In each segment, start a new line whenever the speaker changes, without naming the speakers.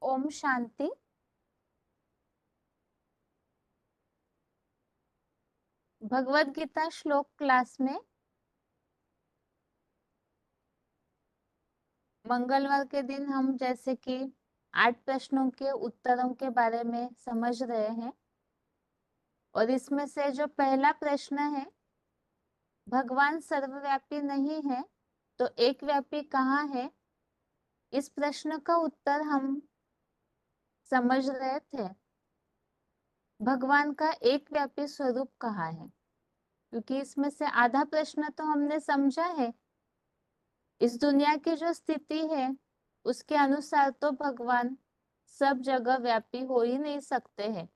ओम शांति। भगवत गीता श्लोक क्लास में मंगलवार के दिन हम जैसे कि 8 प्रश्नों के उत्तरों के बारे में समझ रहे हैं और इसमें से जो पहला प्रश्न है, भगवान सर्वव्यापी नहीं है तो एक व्यापी कहाँ है, इस प्रश्न का उत्तर हम समझ रहे थे। भगवान का एक व्यापी स्वरूप कहाँ है, क्योंकि इसमें से आधा प्रश्न तो हमने समझा है। इस दुनिया की जो स्थिति है उसके अनुसार तो भगवान सब जगह व्यापी हो ही नहीं सकते हैं,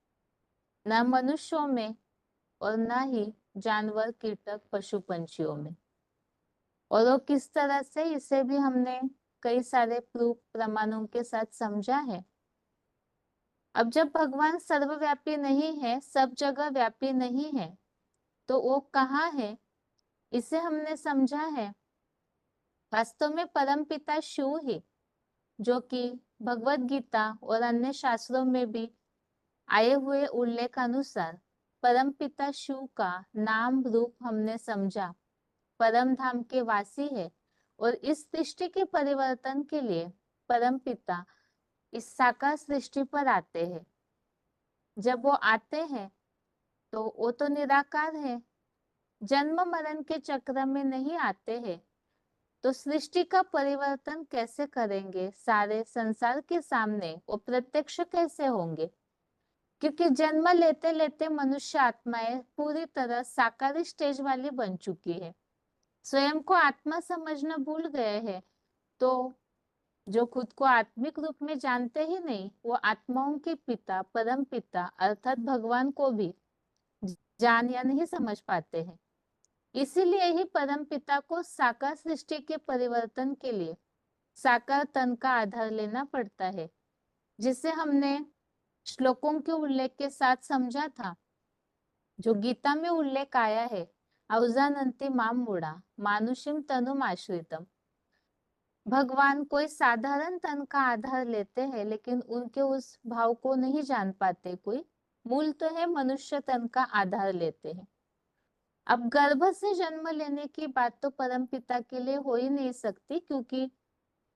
न मनुष्यों में और न ही जानवर कीटक पशु पंछियों में। और वो किस तरह से, इसे भी हमने कई सारे प्रूफ प्रमाणों के साथ समझा है। अब जब भगवान सर्वव्यापी नहीं है, सब जगह व्यापी नहीं है, तो वो कहाँ है, इसे हमने समझा है। वास्तव में परम पिता शिव ही, जो कि भगवत गीता और अन्य शास्त्रों में भी आए हुए उल्लेख अनुसार परम पिता शिव का नाम रूप हमने समझा, परम धाम के वासी है। और इस सृष्टि के परिवर्तन के लिए परम पिता इस साकार सृष्टि पर आते हैं। जब वो आते हैं तो वो तो निराकार है, जन्म मरण के चक्र में नहीं आते हैं, तो सृष्टि का परिवर्तन कैसे करेंगे, सारे संसार के सामने वो प्रत्यक्ष कैसे होंगे। क्योंकि जन्म लेते लेते मनुष्य आत्माएं पूरी तरह साकार स्टेज वाली बन चुकी है, स्वयं को आत्मा समझना भूल गए हैं। तो जो खुद को आत्मिक रूप में जानते ही नहीं, वो आत्माओं के पिता परम पिता अर्थात भगवान को भी जान या नहीं समझ पाते हैं। इसीलिए ही परम पिता को साकार सृष्टि के परिवर्तन के लिए साकार तन का आधार लेना पड़ता है, जिसे हमने श्लोकों के उल्लेख के साथ समझा था। जो गीता में उल्लेख आया है, अवजानन्ति माम मूढ़ा मानुषिम तनुम आश्रितम। भगवान कोई साधारण तन का आधार लेते हैं, लेकिन उनके उस भाव को नहीं जान पाते। कोई मूल तो है, मनुष्य तन का आधार लेते हैं। अब गर्भ से जन्म लेने की बात तो परम पिता के लिए हो ही नहीं सकती, क्योंकि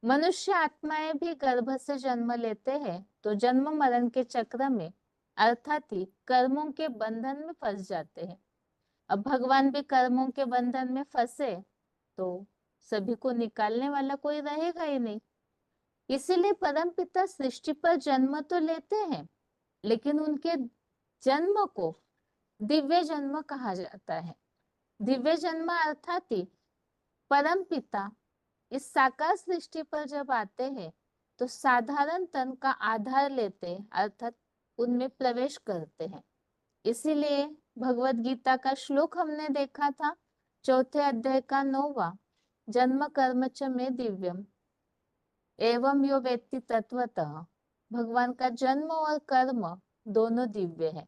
मनुष्य आत्माएं भी गर्भ से जन्म लेते हैं तो जन्म मरण के चक्र में अर्थात ही कर्मों के बंधन में फंस जाते हैं। अब भगवान भी कर्मों के बंधन में फंसे तो सभी को निकालने वाला कोई रहेगा ही नहीं। इसीलिए परम पिता सृष्टि पर जन्म तो लेते हैं, लेकिन उनके जन्म को दिव्य जन्म कहा जाता है। दिव्य जन्म अर्थात ही परम पिता इस साकार सृष्टि पर जब आते हैं तो साधारण तन का आधार लेते अर्थात उनमें प्रवेश करते हैं। इसीलिए भगवत गीता का श्लोक हमने देखा था, चौथे अध्याय का 9वां, जन्म कर्म च में दिव्यम एवं यो वेत्ति तत्वतः। भगवान का जन्म और कर्म दोनों दिव्य है,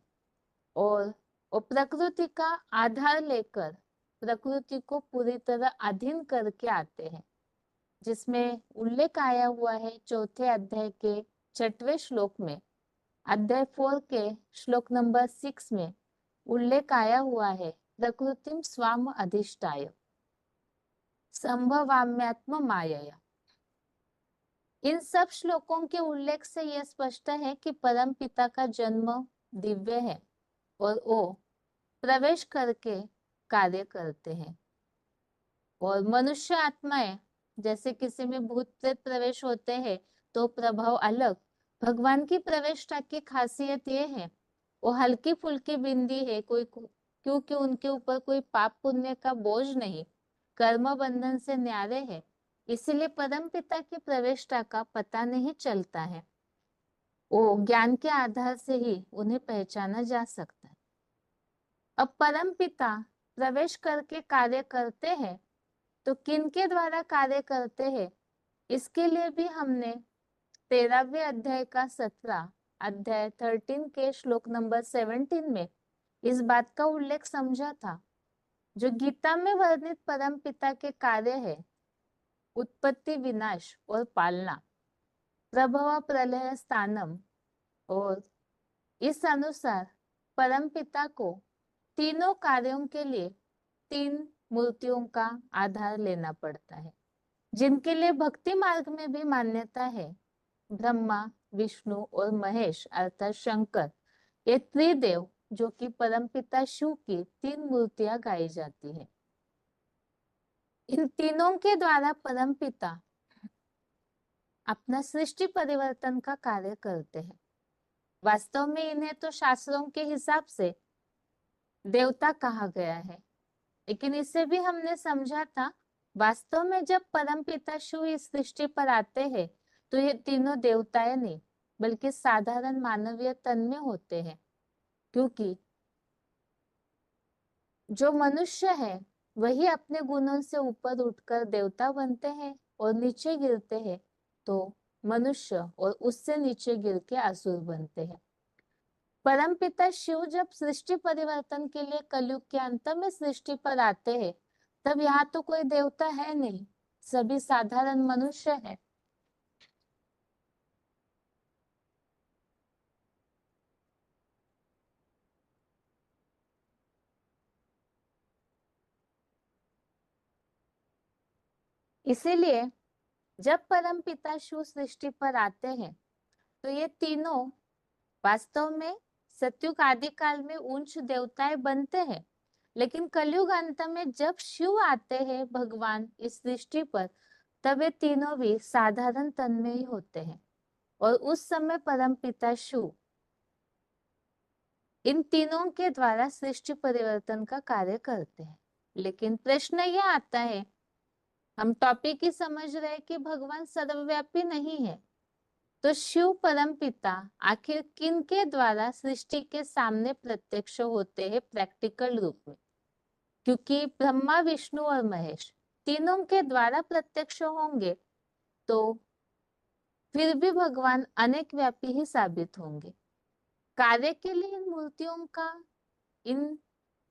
और वो प्रकृति का आधार लेकर प्रकृति को पूरी तरह अधीन करके आते हैं, जिसमें उल्लेख आया हुआ है चौथे अध्याय के 6वें श्लोक में। अध्याय 4 के श्लोक नंबर 6 में उल्लेख आया हुआ है, प्रकृतिम स्वाम अधिष्ठाय संभवाम्यात्म मायया। इन सब श्लोकों के उल्लेख से यह स्पष्ट है कि परम पिता का जन्म दिव्य है और वो प्रवेश करके कार्य करते हैं। और मनुष्य आत्माएं जैसे किसी में भूत प्रेत प्रवेश होते हैं तो प्रभाव अलग। भगवान की प्रवेशता की खासियत ये है, वो हल्की फुल्की बिंदी है, क्योंकि उनके ऊपर कोई पाप पुण्य का बोझ नहीं, कर्म बंधन से न्यारे है। इसलिए परम पिता की प्रवेशता का पता नहीं चलता है, वो ज्ञान के आधार से ही उन्हें पहचाना जा सकता है। अब परम पिता प्रवेश करके कार्य करते हैं तो किन के द्वारा कार्य करते हैं, इसके लिए भी हमने 13वें अध्याय का 17 अध्याय 13 के श्लोक नंबर 17 में इस बात का उल्लेख समझा था। जो गीता में वर्णित परम पिता के कार्य है, उत्पत्ति विनाश और पालना, प्रभव प्रलय स्थानम, और इस अनुसार परमपिता को तीनों कार्यों के लिए तीन मूर्तियों का आधार लेना पड़ता है, जिनके लिए भक्ति मार्ग में भी मान्यता है। ब्रह्मा, विष्णु और महेश अर्थात शंकर, ये त्रिदेव जो कि परमपिता शिव की तीन मूर्तियां गाई जाती है। इन तीनों के द्वारा परमपिता अपना सृष्टि परिवर्तन का कार्य करते हैं। वास्तव में इन्हें तो शास्त्रों के हिसाब से देवता कहा गया है, लेकिन इसे भी हमने समझा था। वास्तव में जब परमपिता शिव इस सृष्टि पर आते हैं तो ये तीनों देवताएं नहीं बल्कि साधारण मानवीय तन में होते हैं, क्योंकि जो मनुष्य है वही अपने गुणों से ऊपर उठकर देवता बनते हैं और नीचे गिरते हैं तो मनुष्य, और उससे नीचे गिर के असुर बनते हैं। परमपिता शिव जब सृष्टि परिवर्तन के लिए कलयुग के अंत में सृष्टि पर आते हैं तब यहाँ तो कोई देवता है नहीं, सभी साधारण मनुष्य है। इसीलिए जब परमपिता शिव सृष्टि पर आते हैं तो ये तीनों वास्तव में सतयुग आदि काल में उच्च देवताएं बनते हैं, लेकिन कलयुग अंत में जब शिव आते हैं भगवान इस सृष्टि पर, तब ये तीनों भी साधारण तन में ही होते हैं और उस समय परमपिता शिव इन तीनों के द्वारा सृष्टि परिवर्तन का कार्य करते हैं। लेकिन प्रश्न यह आता है, हम टॉपिक ही समझ रहे हैं कि भगवान सर्वव्यापी नहीं है, तो शिव परमपिता आखिर किन के द्वारा सृष्टि के सामने प्रत्यक्ष होते हैं प्रैक्टिकल रूप में? क्योंकि ब्रह्मा, विष्णु और महेश तीनों के द्वारा प्रत्यक्ष होंगे तो फिर भी भगवान अनेक व्यापी ही साबित होंगे। कार्य के लिए इन मूर्तियों का, इन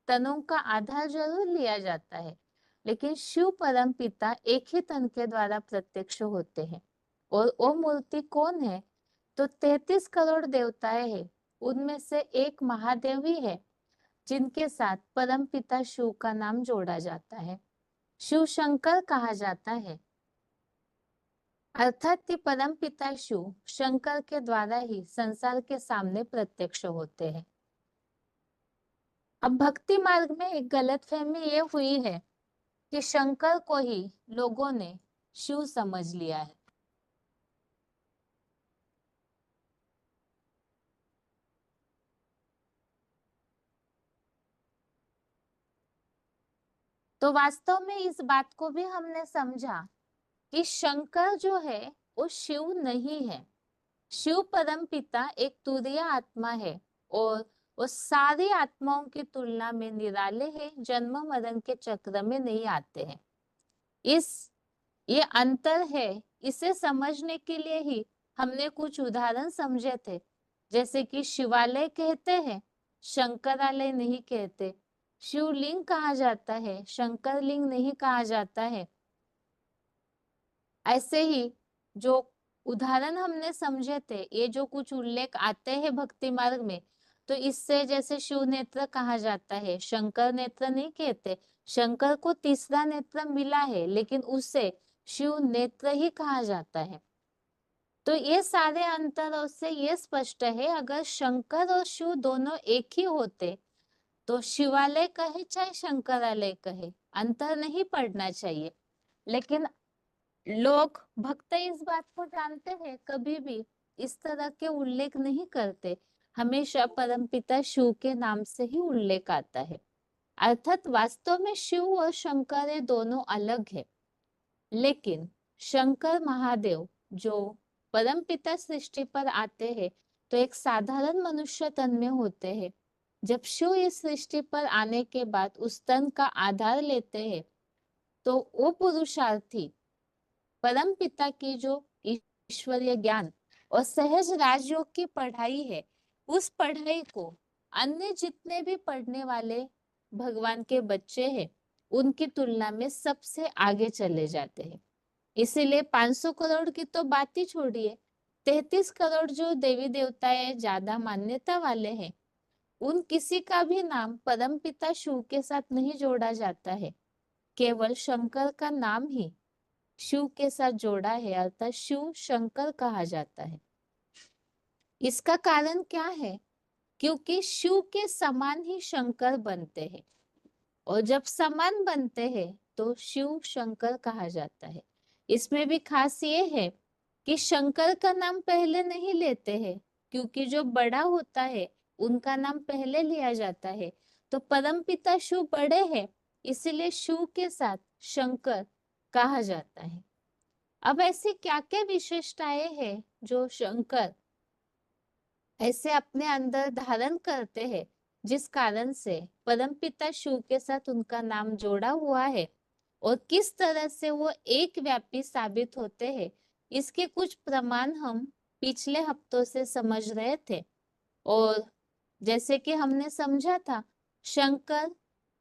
तनों का आधार जरूर लिया जाता है, लेकिन शिव परम पिता एक ही तन के द्वारा प्रत्यक्ष होते हैं। और वो मूर्ति कौन है? तो 33 करोड़ देवताएं हैं, उनमें से एक महादेव ही है जिनके साथ परम पिता शिव का नाम जोड़ा जाता है। शिव शंकर कहा जाता है, अर्थात कि परम पिता शिव शंकर के द्वारा ही संसार के सामने प्रत्यक्ष होते हैं। अब भक्ति मार्ग में एक गलतफहमी ये हुई है कि शंकर को ही लोगों ने शिव समझ लिया है। तो वास्तव में इस बात को भी हमने समझा कि शंकर जो है वो शिव नहीं है। शिव परम पिता एक तुरीय आत्मा है और वो सारी आत्माओं की तुलना में निराले हैं, जन्म मरण के चक्र में नहीं आते हैं। इस ये अंतर है, इसे समझने के लिए ही हमने कुछ उदाहरण समझे थे, जैसे कि शिवालय कहते हैं, शंकरालय नहीं कहते। शिवलिंग कहा जाता है, शंकरलिंग नहीं कहा जाता है। ऐसे ही जो उदाहरण हमने समझे थे, ये जो कुछ उल्लेख आते हैं भक्ति मार्ग में, तो इससे जैसे शिव नेत्र कहा जाता है, शंकर नेत्र नहीं कहते। शंकर को तीसरा नेत्र मिला है लेकिन उसे शिव नेत्र ही कहा जाता है। तो ये सारे अंतरों से ये स्पष्ट है, अगर शंकर और शिव दोनों एक ही होते तो शिवालय कहे चाहे शंकरालय कहे, अंतर नहीं पड़ना चाहिए। लेकिन लोग भक्त इस बात को जानते हैं, कभी भी इस तरह के उल्लेख नहीं करते, हमेशा परमपिता शिव के नाम से ही उल्लेख आता है। अर्थात वास्तव में शिव और शंकर ये दोनों अलग है, लेकिन शंकर महादेव जो परमपिता सृष्टि पर आते हैं तो एक साधारण मनुष्य तन में होते हैं। जब शिव इस सृष्टि पर आने के बाद उस तन का आधार लेते हैं तो वो पुरुषार्थी परम पिता की जो ईश्वरीय ज्ञान और सहज राजयोग की पढ़ाई है, उस पढ़ाई को अन्य जितने भी पढ़ने वाले भगवान के बच्चे हैं उनकी तुलना में सबसे आगे चले जाते हैं। इसीलिए 500 करोड़ की तो बात ही छोड़िए, 33 करोड़ जो देवी देवताएं ज्यादा मान्यता वाले हैं, उन किसी का भी नाम परमपिता शिव के साथ नहीं जोड़ा जाता है। केवल शंकर का नाम ही शिव के साथ जोड़ा है, अर्थात शिव शंकर कहा जाता है। इसका कारण क्या है? क्योंकि शिव के समान ही शंकर बनते हैं, और जब समान बनते हैं तो शिव शंकर कहा जाता है। इसमें भी खास ये है कि शंकर का नाम पहले नहीं लेते हैं, क्योंकि जो बड़ा होता है उनका नाम पहले लिया जाता है। तो परमपिता शिव बड़े हैं, इसीलिए शिव के साथ शंकर कहा जाता है। अब ऐसी क्या क्या विशेषताएं हैं जो शंकर ऐसे अपने अंदर धारण करते हैं, जिस कारण से परमपिता शिव के साथ उनका नाम जोड़ा हुआ है, और किस तरह से वो एक व्यापी साबित होते हैं, इसके कुछ प्रमाण हम पिछले हफ्तों से समझ रहे थे। और जैसे कि हमने समझा था, शंकर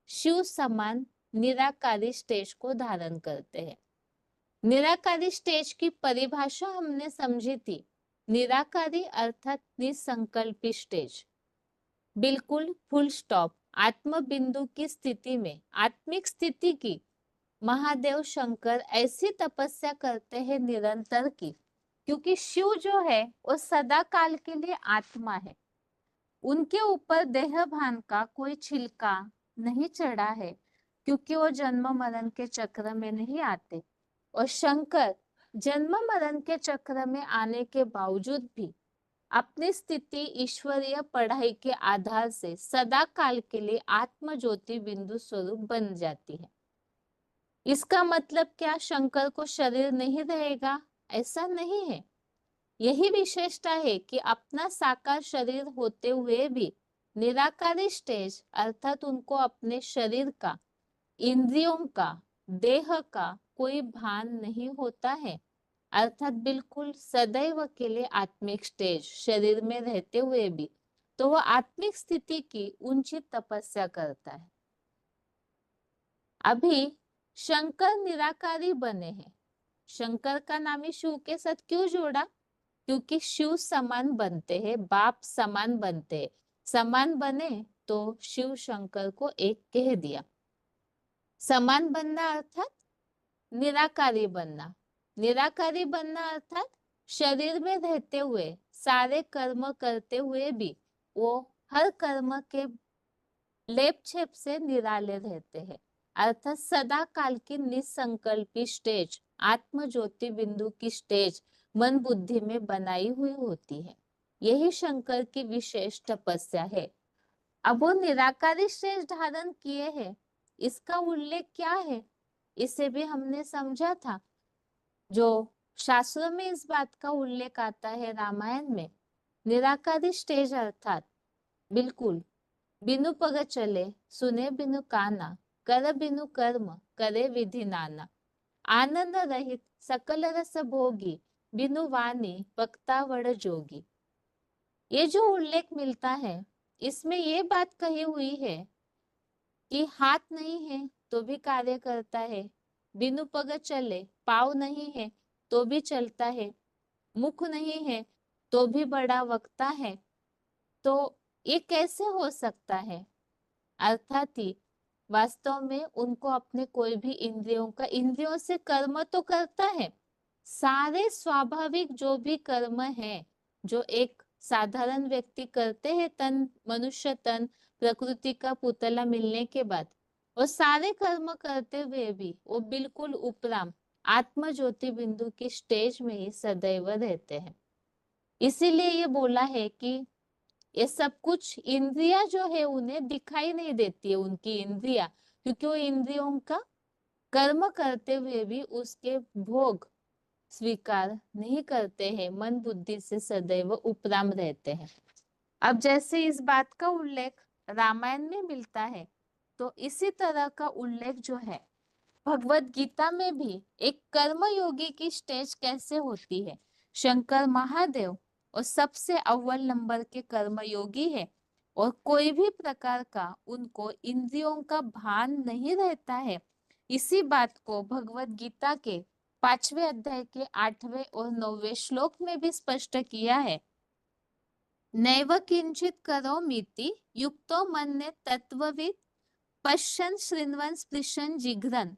शिव समान निराकारी स्टेज को धारण करते हैं। निराकारी स्टेज की परिभाषा हमने समझी थी। निराकारी अर्थात निसंकल्पी स्टेज, बिल्कुल फुल स्टॉप, आत्म बिंदु की स्थिति में, आत्मिक स्थिति की महादेव शंकर ऐसी तपस्या करते हैं निरंतर की, क्योंकि शिव जो है वो सदा काल के लिए आत्मा है। उनके ऊपर देह भान का कोई छिलका नहीं चढ़ा है, क्योंकि वो जन्म मरण के चक्र में नहीं आते। और शंकर जन्म मरण के चक्र में आने के बावजूद भी अपनी स्थिति ईश्वरीय पढ़ाई के आधार से सदा काल के लिए आत्म ज्योति बिंदु स्वरूप बन जाती है। इसका मतलब क्या शंकर को शरीर नहीं रहेगा? ऐसा नहीं है। यही विशेषता है कि अपना साकार शरीर होते हुए भी निराकारी स्टेज अर्थात उनको अपने शरीर का, इंद्रियों का, देह का कोई भान नहीं होता है, अर्थात बिल्कुल सदैव के लिए आत्मिक स्टेज शरीर में रहते हुए भी, तो वह आत्मिक स्थिति की ऊंची तपस्या करता है। अभी शंकर निराकारी बने हैं। शंकर का नाम ही शिव के साथ क्यों जोड़ा? क्योंकि शिव समान बनते हैं, बाप समान बनते हैं। समान बने तो शिव शंकर को एक कह दिया। समान बनना अर्थात निराकारी बनना। निराकारी बनना अर्थात शरीर में रहते हुए सारे कर्म करते हुए भी वो हर कर्म के लेप छेप से निराले रहते हैं, अर्थात सदा काल की निसंकल्पी स्टेज, आत्म ज्योति बिंदु की स्टेज मन बुद्धि में बनाई हुई होती है। यही शंकर की विशेष तपस्या है। अब वो निराकारी स्टेज धारण किए हैं, इसका उल्लेख क्या है, इसे भी हमने समझा था। जो शास्त्रों में इस बात का उल्लेख आता है रामायण में, निराकारी स्टेज अर्थात बिल्कुल बिनु पग चले, सुने बिनु काना, कर बिनु कर्म, करे विधि नाना, आनंद रहित सकल रस भोगी, बिनु वाणी वक्ता वड़ जोगी। ये जो उल्लेख मिलता है, इसमें ये बात कही हुई है कि हाथ नहीं है तो भी कार्य करता है, बिनु पग चले, पाँव नहीं है तो भी चलता है, मुख नहीं है तो भी बड़ा वक्ता है। तो ये कैसे हो सकता है? अर्थात ही वास्तव में उनको अपने कोई भी इंद्रियों का, इंद्रियों से कर्म तो करता है, सारे स्वाभाविक जो भी कर्म है जो एक साधारण व्यक्ति करते हैं, तन, मनुष्य तन, प्रकृति का पुतला मिलने के बाद, वो सारे कर्म करते हुए भी वो बिल्कुल उपराम आत्म ज्योति बिंदु की स्टेज में ही सदैव रहते हैं। इसीलिए ये बोला है कि ये सब कुछ इंद्रिया जो है उन्हें दिखाई नहीं देती है, उनकी इंद्रिया, क्योंकि वो इंद्रियों का कर्म करते हुए भी उसके भोग स्वीकार नहीं करते हैं, मन बुद्धि से सदैव उपराम रहते हैं। अब जैसे इस बात का उल्लेख रामायण में मिलता है, तो इसी तरह का उल्लेख जो है भगवत गीता में भी एक कर्म योगी की स्टेज कैसे होती है। शंकर महादेव और सबसे अव्वल नंबर के कर्म योगी है, और कोई भी प्रकार का उनको इंद्रियों का भान नहीं रहता है। इसी बात को भगवत गीता के 5वें अध्याय के 8वें और 9वें श्लोक में भी स्पष्ट किया है। नैव किंचित करोमीति युक्तो मन्ये तत्ववित् पश्यन् शृण्वन् स्पृशन् जिघ्रन्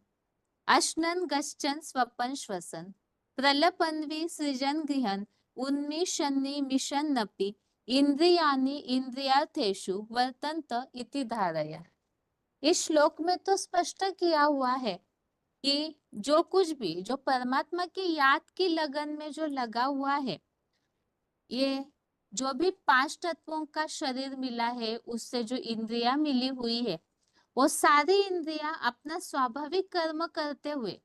अश्नन् गच्छन् स्वपन् श्वसन् प्रलपन्वि सृजन् गृहन् उन्मिषन्निमिषन्नपि इंद्रियाणि इंद्रियार्थेषु वर्तन्त इति धारया। इस श्लोक में तो स्पष्ट किया हुआ है कि जो कुछ भी जो परमात्मा की याद की लगन में जो लगा हुआ है, ये जो भी 5 तत्वों का शरीर मिला है, उससे जो इंद्रियां मिली हुई है, वो सारी इंद्रियां अपना स्वाभाविक कर्म करते हुए,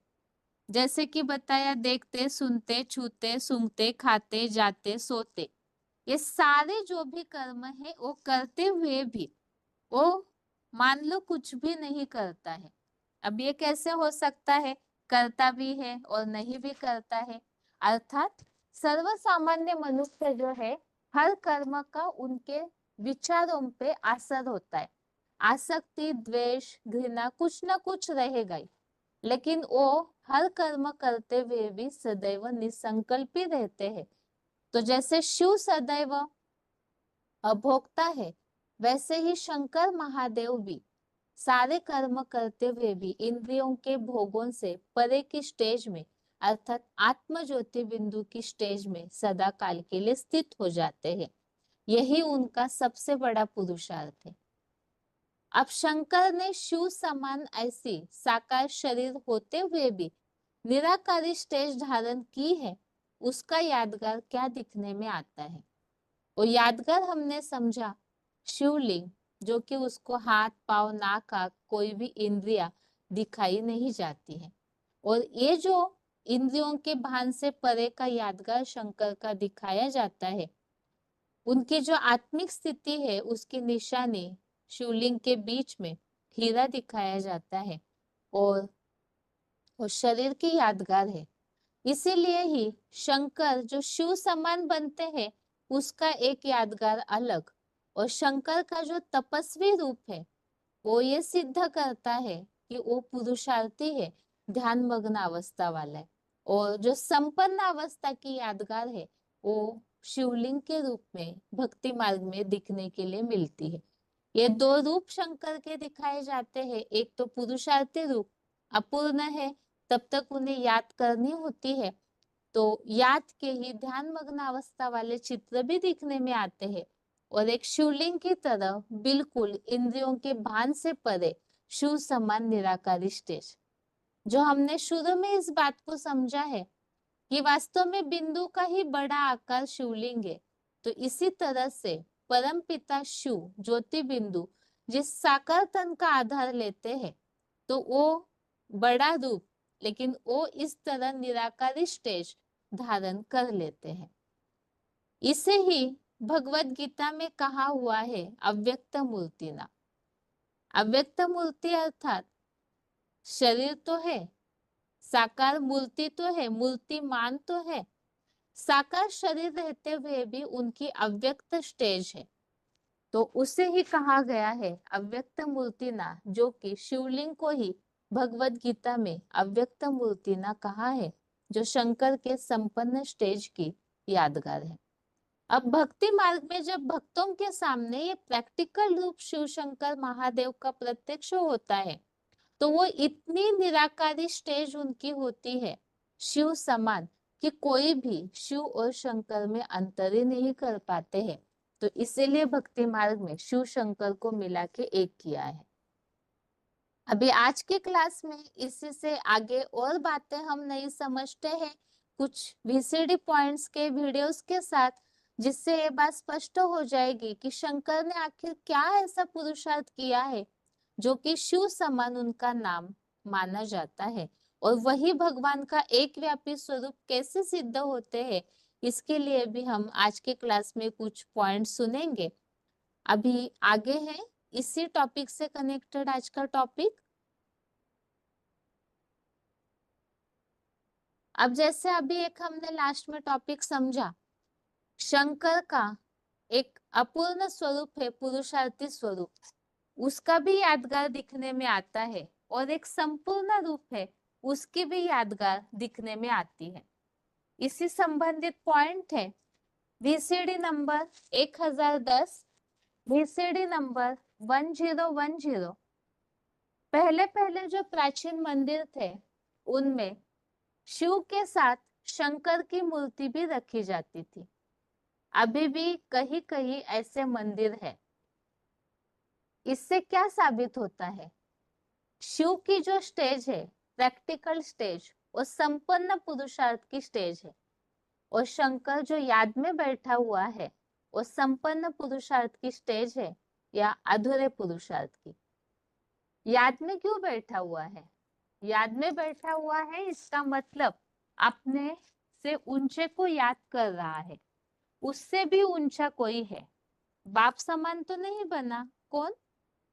जैसे कि बताया, देखते, सुनते, छूते, सूंघते, खाते, जाते, सोते, ये सारे जो भी कर्म है वो करते हुए भी वो मान लो कुछ भी नहीं करता है। अब ये कैसे हो सकता है? करता भी है और नहीं भी करता है। अर्थात सर्वसामान्य मनुष्य जो है, हर कर्म का उनके विचारों पे असर होता है। आसक्ति, द्वेष, घृणा कुछ ना कुछ रहेगा ही, लेकिन वो हर कर्म करते हुए भी सदैव निसंकल्पी रहते हैं। तो जैसे शिव सदैव अभोक्ता है, वैसे ही शंकर महादेव भी सारे कर्म करते हुए भी इंद्रियों के भोगों से परे की स्टेज में, अर्थात आत्म ज्योति बिंदु की स्टेज में सदा काल के लिए स्थित हो जाते हैं। यही उनका सबसे बड़ा पुरुषार्थ है। अब शंकर ने शिव समान ऐसी साकार शरीर होते हुए भी निराकारी स्टेज धारण की है, उसका यादगार क्या दिखने में आता है? और यादगार हमने समझा शिवलिंग, जो कि उसको हाथ, पांव, नाक, आंख कोई भी इंद्रिया दिखाई नहीं जाती है। और ये जो इंद्रियों के भान से परे का यादगार शंकर का दिखाया जाता है, उनकी जो आत्मिक स्थिति है उसकी निशानी शिवलिंग के बीच में हीरा दिखाया जाता है, और वो शरीर की यादगार है। इसीलिए ही शंकर जो शिव समान बनते हैं, उसका एक यादगार अलग, और शंकर का जो तपस्वी रूप है वो ये सिद्ध करता है कि वो पुरुषार्थी है, ध्यान मग्न अवस्था वाला है। और जो संपन्न अवस्था की यादगार है वो शिवलिंग के रूप में भक्ति मार्ग में दिखने के लिए मिलती है। ये 2 रूप शंकर के दिखाए जाते हैं। एक तो पुरुषार्थी रूप अपूर्ण है, तब तक उन्हें याद करनी होती है, तो याद के ही ध्यान मग्न अवस्था वाले चित्र भी दिखने में आते हैं। और एक शिवलिंग की तरह बिल्कुल इंद्रियों के भान से परे शिव समान निराकारी स्टेज, जो हमने शुरू में इस बात को समझा है कि वास्तव में बिंदु का ही बड़ा आकार शिवलिंग है। तो इसी तरह से परम पिता शिव ज्योति बिंदु जिस साकार तन का आधार लेते हैं, तो वो बड़ा रूप, लेकिन वो इस तरह निराकारी स्टेज धारण कर लेते हैं। इसे ही भगवत गीता में कहा हुआ है अव्यक्त मूर्तिना। अव्यक्त मूर्ति अर्थात शरीर तो है, साकार मूर्ति तो है, मूर्तिमान तो है, साकार शरीर रहते हुए भी उनकी अव्यक्त स्टेज है। तो उसे ही कहा गया है अव्यक्त मूर्तिना, जो कि शिवलिंग को ही भगवत गीता में अव्यक्त मूर्तिना कहा है, जो शंकर के संपन्न स्टेज की यादगार है। अब भक्ति मार्ग में जब भक्तों के सामने ये प्रैक्टिकल रूप शिव शंकर महादेव का प्रत्यक्ष होता है, तो वो इतनी निराकारी स्टेज उनकी होती है शिव समान, कि कोई भी शिव और शंकर में अंतर ही नहीं कर पाते हैं। तो इसीलिए भक्ति मार्ग में शिव शंकर को मिला के एक किया है। अभी आज के क्लास में इसी से आगे और बातें हम नहीं समझते हैं, कुछ वीसीडी पॉइंट्स के वीडियोस के साथ, जिससे ये बात स्पष्ट हो जाएगी कि शंकर ने आखिर क्या ऐसा पुरुषार्थ किया है जो कि शिव समान उनका नाम माना जाता है, और वही भगवान का एक व्यापी स्वरूप कैसे सिद्ध होते हैं। इसके लिए भी हम आज के क्लास में कुछ पॉइंट सुनेंगे। अभी आगे है इसी टॉपिक से कनेक्टेड आज का टॉपिक। अब जैसे अभी एक हमने लास्ट में टॉपिक समझा, शंकर का एक अपूर्ण स्वरूप है, पुरुषार्थी स्वरूप, उसका भी यादगार दिखने में आता है, और एक संपूर्ण रूप है उसकी भी यादगार दिखने में आती है। इसी संबंधित पॉइंट है VCD नंबर 1010, VCD नंबर 1010। पहले पहले जो प्राचीन मंदिर थे उनमें शिव के साथ शंकर की मूर्ति भी रखी जाती थी। अभी भी कहीं कहीं ऐसे मंदिर है। इससे क्या साबित होता है? शिव की जो स्टेज है, प्रैक्टिकल स्टेज, वो संपन्न पुरुषार्थ की स्टेज है, और शंकर जो याद में बैठा हुआ है वो संपन्न पुरुषार्थ की स्टेज है या अधूरे पुरुषार्थ की। याद में क्यों बैठा हुआ है? याद में बैठा हुआ है इसका मतलब अपने से ऊंचे को याद कर रहा है, उससे भी ऊंचा कोई है। बाप समान तो नहीं बना, कौन?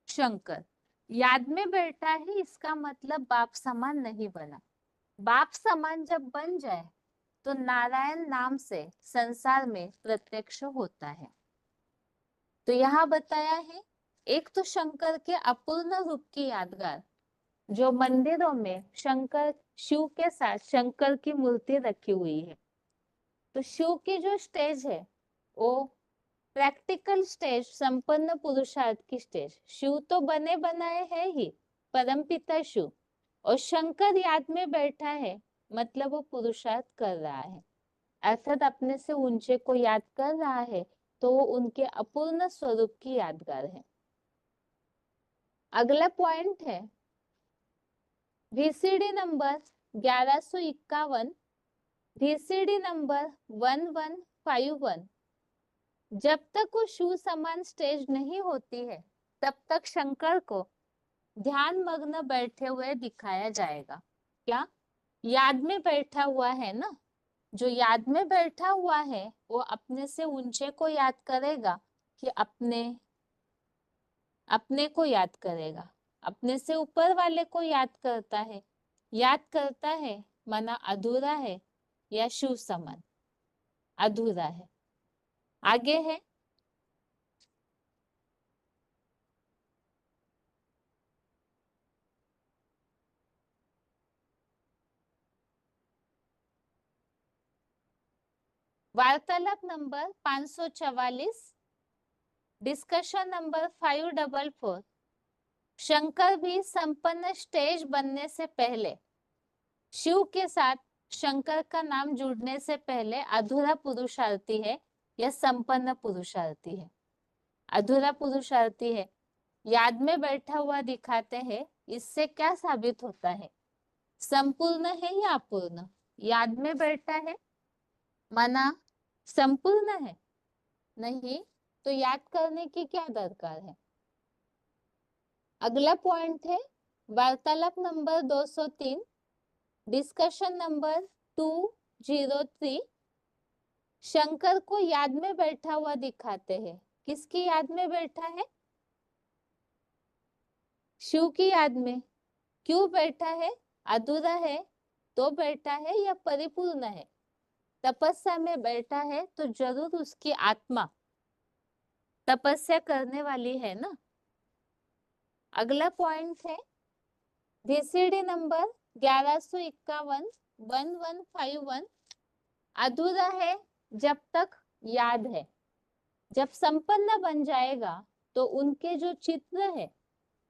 शंकर। याद में बैठा है इसका मतलब बाप समान नहीं बना। बाप समान जब बन जाए तो नारायण नाम से संसार में प्रत्यक्ष होता है। तो यहाँ बताया है, एक तो शंकर के अपूर्ण रूप की यादगार, जो मंदिरों में शंकर, शिव के साथ शंकर की मूर्ति रखी हुई है। तो शिव की जो स्टेज है वो प्रैक्टिकल स्टेज, संपन्न पुरुषार्थ की स्टेज। शिव तो बने बनाए है ही, परमपिता शिव, और शंकर याद में बैठा है, मतलब वो पुरुषार्थ कर रहा है, अर्थात अपने से ऊंचे को याद कर रहा है, तो वो उनके अपूर्ण स्वरूप की यादगार है। अगला पॉइंट है VCD नंबर 1151, VCD नंबर 1151। जब तक वो शिव समान स्टेज नहीं होती है तब तक शंकर को ध्यान मग्न बैठे हुए दिखाया जाएगा। क्या? याद में बैठा हुआ है ना, जो याद में बैठा हुआ है वो अपने से ऊंचे को याद करेगा कि अपने को याद करेगा, अपने से ऊपर वाले को याद करता है। याद करता है माना अधूरा है या शिव समान अधूरा है। आगे है वार्तालाप नंबर 544, डिस्कशन नंबर 544। शंकर भी संपन्न स्टेज बनने से पहले, शिव के साथ शंकर का नाम जुड़ने से पहले अधूरा पुरुषार्थी है या संपन्न पुरुषार्थी है? अधूरा पुरुषार्थी है। याद में बैठा हुआ दिखाते हैं, इससे क्या साबित होता है? संपूर्ण है या अपूर्ण? याद में बैठा है माना संपूर्ण है? नहीं, तो याद करने की क्या दरकार है? अगला पॉइंट है वार्तालाप नंबर 203, डिस्कशन नंबर 203। शंकर को याद में बैठा हुआ दिखाते हैं। किसकी याद में बैठा है? शिव की याद में। क्यों बैठा है? अधूरा है तो बैठा है या परिपूर्ण है? तपस्या में बैठा है तो जरूर उसकी आत्मा तपस्या करने वाली है ना। अगला पॉइंट है VCD नंबर 1151, 1151। अधूरा है जब तक याद है, जब संपन्न बन जाएगा तो उनके जो चित्र है,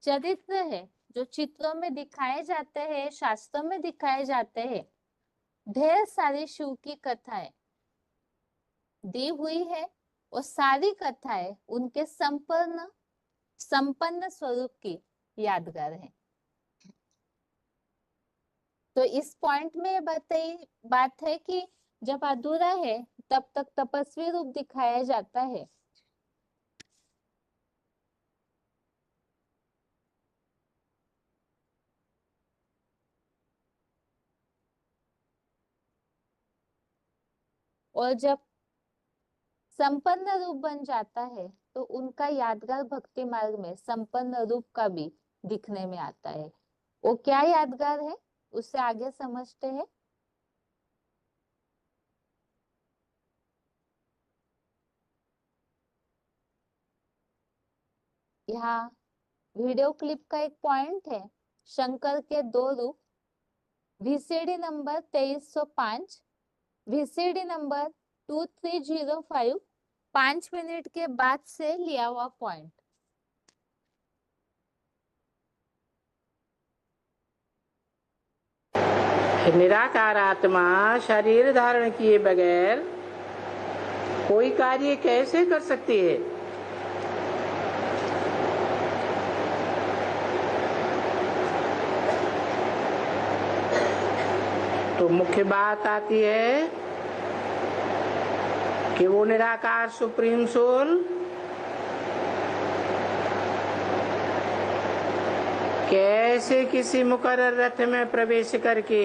चरित्र है, जो चित्रों में दिखाए जाते हैं, शास्त्रों में दिखाए जाते हैं, ढेर सारी शिव की कथाएं दी हुई है, और सारी कथाएं उनके संपन्न स्वरूप की यादगार है। तो इस पॉइंट में बताई बात है कि जब अधूरा है तब तक तपस्वी रूप दिखाया जाता है। और जब संपन्न रूप बन जाता है तो उनका यादगार भक्ति मार्ग में संपन्न रूप का भी दिखने में आता है। वो क्या यादगार है उससे आगे समझते हैं। यहाँ वीडियो क्लिप का एक पॉइंट है शंकर के दो रूप, VCD number 2305, VCD number 2305, 5 minute के बाद से लिया हुआ पॉइंट।
निराकार आत्मा शरीर धारण किए बगैर कोई कार्य कैसे कर सकती है? तो मुख्य बात आती है कि वो निराकार सुप्रीम सोल कैसे किसी मुकर्रर रथ में प्रवेश करके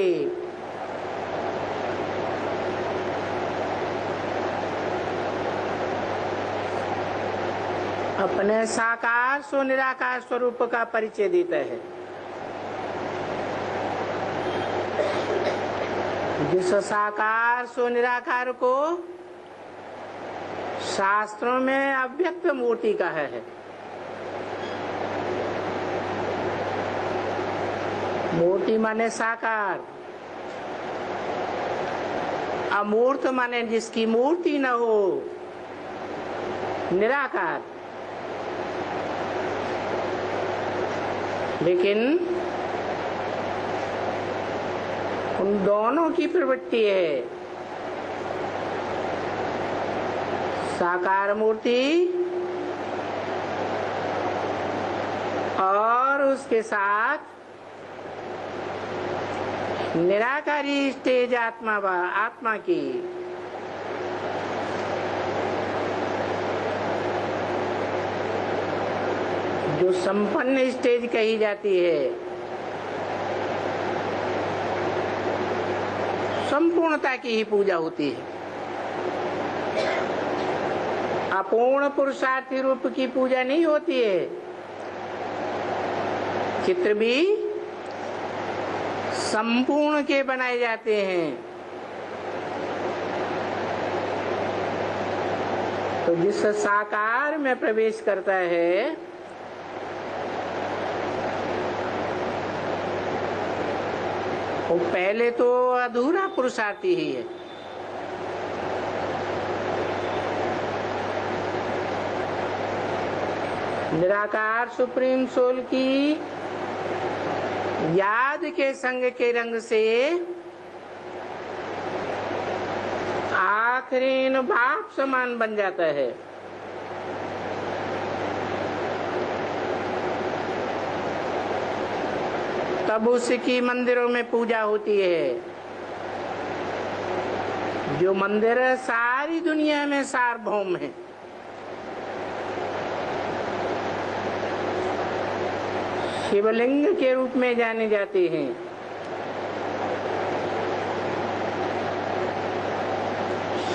अपने साकार सो निराकार स्वरूप का परिचय देता है। जिस साकार सो निराकार को शास्त्रों में अव्यक्त मूर्ति कहा है। मूर्ति माने साकार, अमूर्त माने जिसकी मूर्ति न हो, निराकार। लेकिन उन दोनों की प्रवृत्ति है। साकार मूर्ति और उसके साथ निराकारी स्टेज आत्मा की जो संपन्न स्टेज कही जाती है, संपूर्णता की ही पूजा होती है। अपूर्ण पुरुषार्थी रूप की पूजा नहीं होती है। चित्र भी संपूर्ण के बनाए जाते हैं। तो जिस साकार में प्रवेश करता है वो पहले तो अधूरा पुरुषार्थी ही है। निराकार सुप्रीम सोल की याद के संग के रंग से आखिरी बाप समान बन जाता है। तब उसकी मंदिरों में पूजा होती है। जो मंदिर सारी दुनिया में सार्वभौम है। शिवलिंग के रूप में जाने जाते हैं।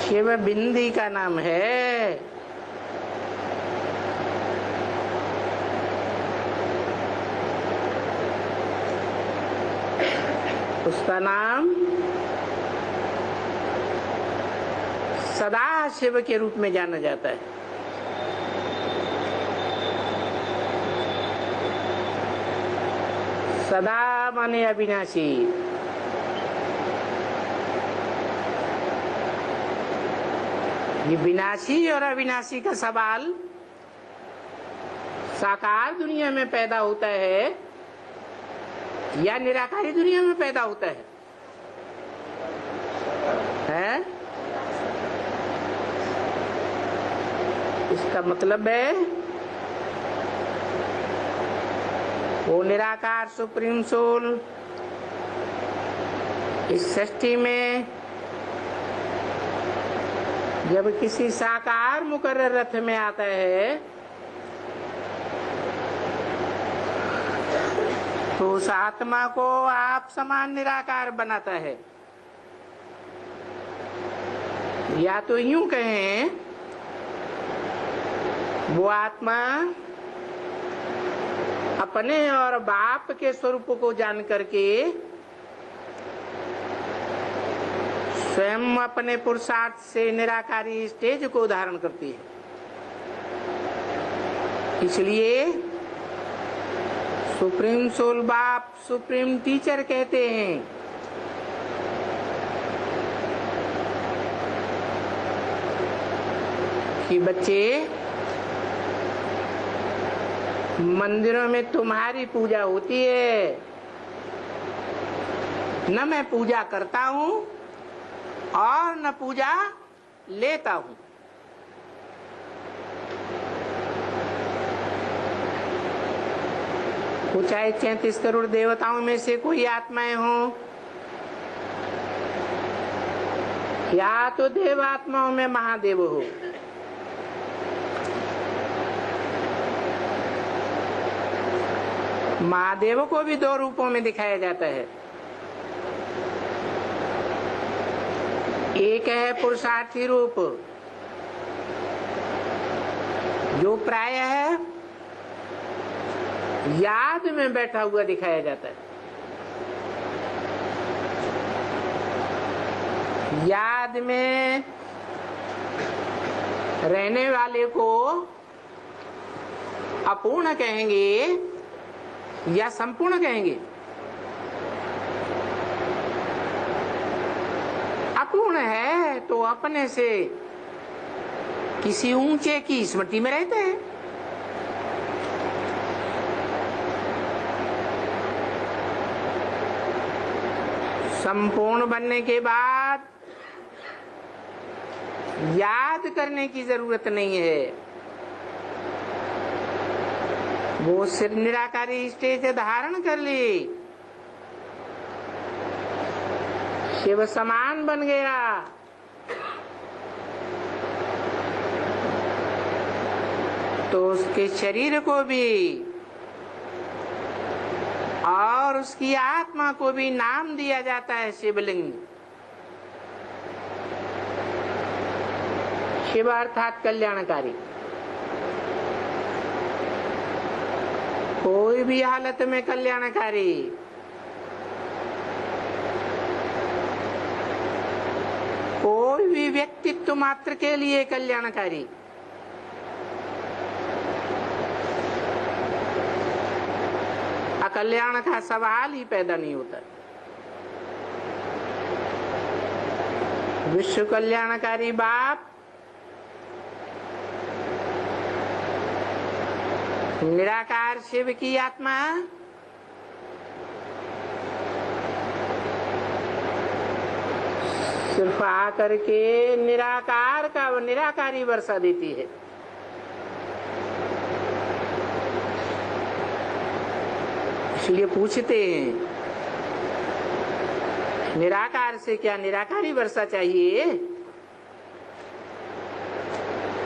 शिव बिंदी का नाम है। उसका नाम सदा शिव के रूप में जाना जाता है। सदा माने अविनाशी। ये विनाशी और अविनाशी का सवाल साकार दुनिया में पैदा होता है या निराकारी दुनिया में पैदा होता है? इसका मतलब है वो निराकार सुप्रीम सोल इस सृष्टि में जब किसी साकार मुकर्रर रथ में आता है तो उस आत्मा को आप समान निराकार बनाता है। या तो यूं कहें वो आत्मा अपने और बाप के स्वरूप को जान करके स्वयं अपने पुरुषार्थ से निराकारी स्टेज को धारण करती है। इसलिए सुप्रीम सोल बाप सुप्रीम टीचर कहते हैं कि बच्चे, मंदिरों में तुम्हारी पूजा होती है, न मैं पूजा करता हूं और न पूजा लेता हूं। वो चाहे 33 करोड़ देवताओं में से कोई आत्माएं हों, या तो देव आत्माओं में महादेव हो, महादेव को भी 2 रूपों में दिखाया जाता है। एक है पुरुषार्थी रूप, जो प्राय है याद में बैठा हुआ दिखाया जाता है। याद में रहने वाले को अपूर्ण कहेंगे या संपूर्ण कहेंगे? अपूर्ण है तो अपने से किसी ऊंचे की स्मृति में रहते हैं। संपूर्ण बनने के बाद याद करने की जरूरत नहीं है। वो सिर्फ निराकारी स्टेज धारण कर ली, शिव समान बन गया, तो उसके शरीर को भी और उसकी आत्मा को भी नाम दिया जाता है शिवलिंग। शिव अर्थात कल्याणकारी। कोई भी हालत में कल्याणकारी। कोई भी व्यक्तित्व मात्र के लिए कल्याणकारी। अकल्याण का सवाल ही पैदा नहीं होता। विश्व कल्याणकारी बाप निराकार शिव की आत्मा सिर्फ आकर के निराकार का निराकारी वर्षा देती है। इसलिए पूछते हैं, निराकार से क्या निराकारी वर्षा चाहिए?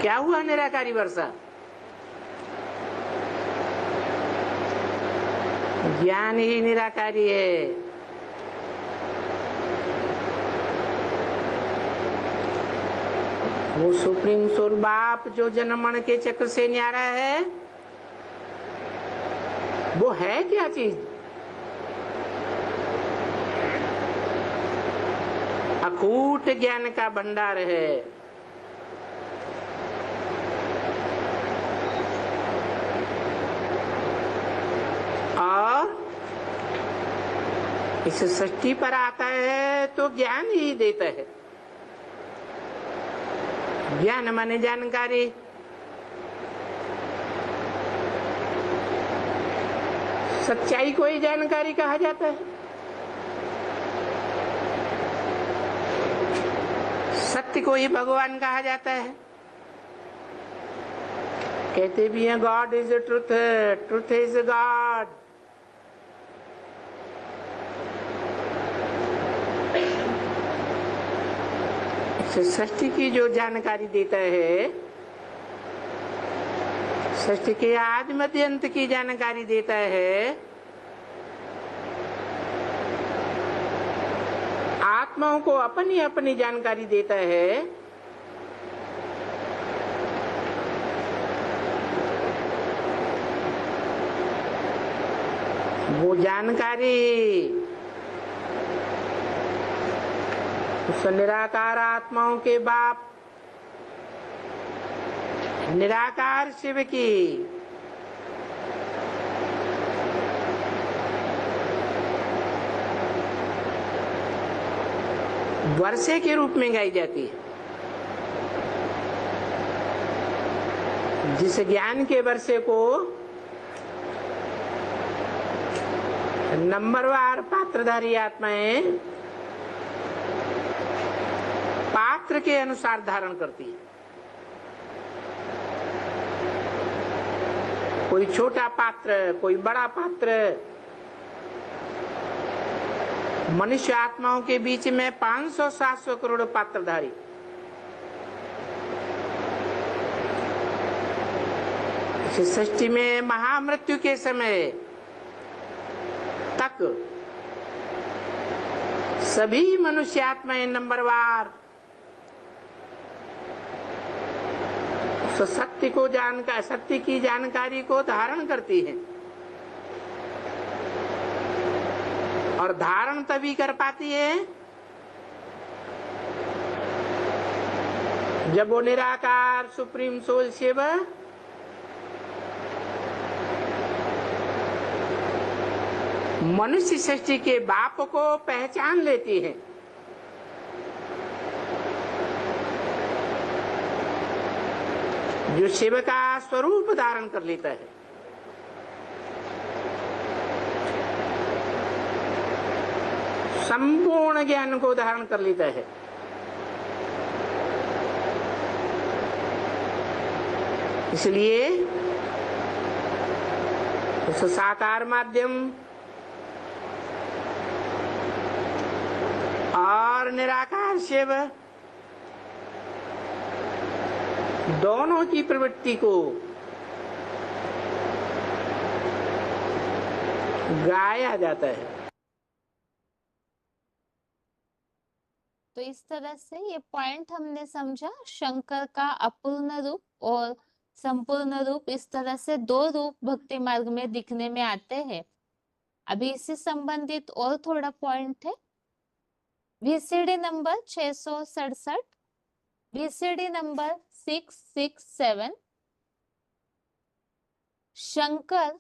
क्या हुआ निराकारी वर्षा? ज्ञान ही निराकारी है। वो सुप्रीम सोल बाप जो जन्मण के चक्र से न्यारा है, वो है क्या चीज? अकूट ज्ञान का भंडार है। और इस सृष्टि पर आता है तो ज्ञान ही देता है। ज्ञान माने जानकारी। सच्चाई को ही जानकारी कहा जाता है। सत्य को ही भगवान कहा जाता है। कहते भी हैं God is truth, truth is God. सृष्टि की जो जानकारी देता है, सृष्टि के आदि मध्य अंत की जानकारी देता है, आत्माओं को अपनी अपनी जानकारी देता है। वो जानकारी उस निराकार आत्माओं के बाप निराकार शिव की वर्षे के रूप में गाई जाती है। जिस ज्ञान के वर्षे को नंबरवार पात्रधारी आत्माएं पात्र के अनुसार धारण करती है। कोई छोटा पात्र, कोई बड़ा पात्र। मनुष्य आत्माओं के बीच में 500-700 करोड़ पात्रधारी। इस सृष्टि में महामृत्यु के समय तक सभी मनुष्य आत्माएं नंबरवार सत्य की जानकारी को धारण करती है। और धारण तभी कर पाती है जब वो निराकार सुप्रीम सोल शिव मनुष्य सृष्टि के बाप को पहचान लेती है। जो शिव का स्वरूप धारण कर लेता है। संपूर्ण ज्ञान को धारण कर लेता है। इसलिए उस साकार माध्यम और निराकार शिव दोनों की प्रवृत्ति को गाया जाता है।
तो इस तरह से ये पॉइंट हमने समझा, शंकर का अपूर्ण रूप और संपूर्ण रूप, इस तरह से दो रूप भक्ति मार्ग में दिखने में आते हैं। अभी इससे संबंधित और थोड़ा पॉइंट है। VCD number 667, VCD number 667। Shankar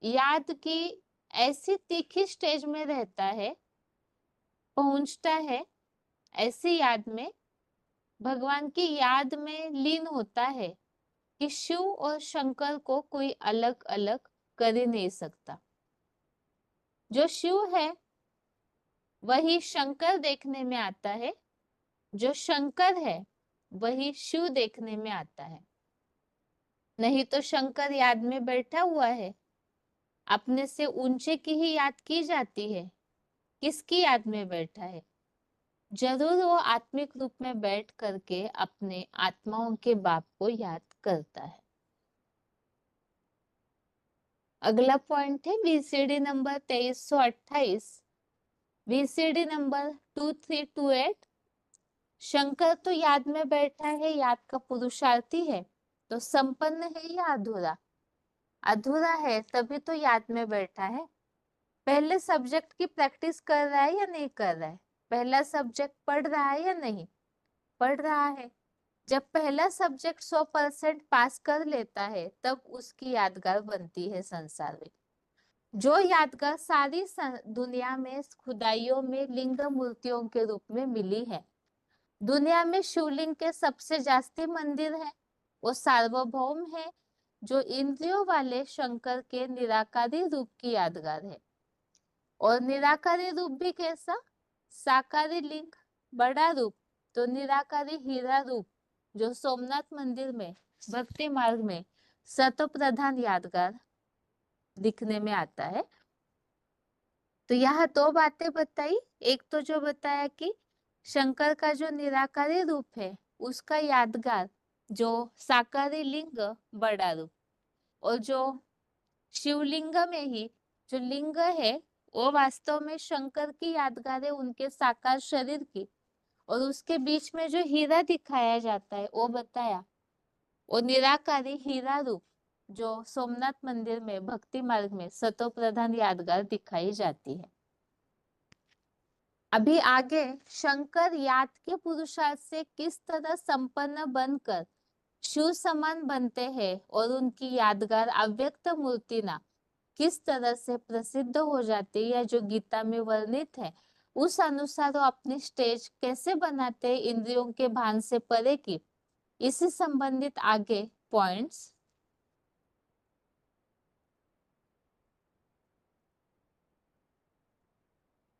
याद की ऐसी तीखी स्टेज में रहता है, पहुंचता है, ऐसी याद में भगवान की याद में लीन होता है कि शिव और शंकर को कोई अलग अलग कर ही नहीं सकता। जो शिव है वही शंकर देखने में आता है, जो शंकर है वही शिव देखने में आता है। नहीं तो शंकर याद में बैठा हुआ है, अपने से ऊंचे की ही याद की जाती है। किसकी याद में बैठा है? जरूर वो आत्मिक रूप में बैठ करके अपने आत्माओं के बाप को याद करता है। अगला पॉइंट है VCD number 2328, VCD number 2328। Shankar तो याद में बैठा है, याद का पुरुषार्थी है, तो संपन्न है या अधूरा? अधूरा है, तभी तो याद में बैठा है। पहले सब्जेक्ट की प्रैक्टिस कर रहा है या नहीं कर रहा है? पहला सब्जेक्ट पढ़ रहा है या नहीं? पढ़ रहा है। जब पहला सब्जेक्ट 100% पास कर लेता है तब उसकी यादगार बनती है संसार में। जो यादगार सारी दुनिया में खुदाइयों में लिंग मूर्तियों के रूप में मिली है। दुनिया में शिवलिंग के सबसे जास्ती मंदिर है, वो सार्वभौम है, जो इंद्रियों वाले शंकर के निराकारी रूप की यादगार है। और निराकारी रूप भी कैसा? साकारी लिंग, बड़ा रूप, तो निराकारी हीरा रूप जो सोमनाथ मंदिर में भक्ति मार्ग में सतो प्रधान यादगार दिखने में आता है। तो यहाँ दो बातें बताई। एक तो जो बताया कि शंकर का जो निराकारी रूप है उसका यादगार जो साकारी लिंग बड़ा रूप, और जो शिवलिंग में ही जो लिंग है वो वास्तव में शंकर की यादगार है, उनके साकार शरीर की। और उसके बीच में जो हीरा दिखाया जाता है वो बताया, वो निराकारी हीरा रूप जो सोमनाथ मंदिर में भक्ति मार्ग में सतो प्रधान यादगार दिखाई जाती है। अभी आगे शंकर याद के पुरुषार्थ से किस तरह संपन्न बनकर शिव समान बनते हैं और उनकी यादगार अव्यक्त मूर्ति ना किस तरह से प्रसिद्ध हो जाती है, या जो गीता में वर्णित है उस अनुसार वो अपनी स्टेज कैसे बनाते हैं इंद्रियों के भान से परे की, इससे संबंधित आगे पॉइंट्स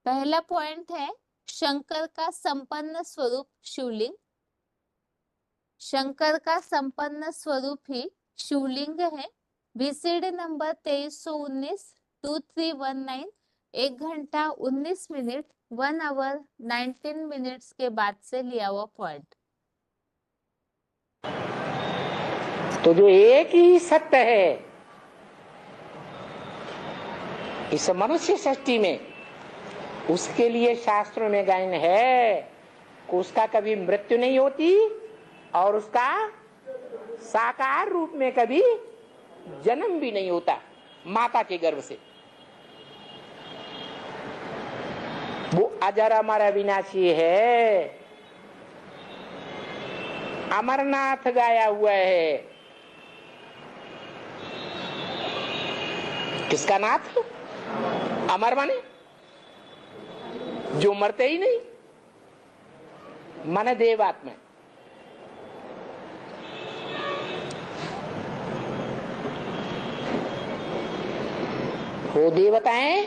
पहला पॉइंट है शंकर का संपन्न स्वरूप शिवलिंग। शंकर का संपन्न स्वरूप ही शिवलिंग है। बीसीडी नंबर 2319 2319 1 घंटा 19 मिनट 1 आवर 19 मिनट्स के बाद से लिया हुआ पॉइंट।
तो जो एक ही सत्य है इस मनुष्य सृष्टि में, उसके लिए शास्त्रों में गायन है कि उसका कभी मृत्यु नहीं होती और उसका साकार रूप में कभी जन्म भी नहीं होता माता के गर्भ से। वो अजर अमर अविनाशी है। अमरनाथ गाया हुआ है। किसका नाथ? अमर माने जो मरते ही नहीं, मन देवात्मा। वो देवताएं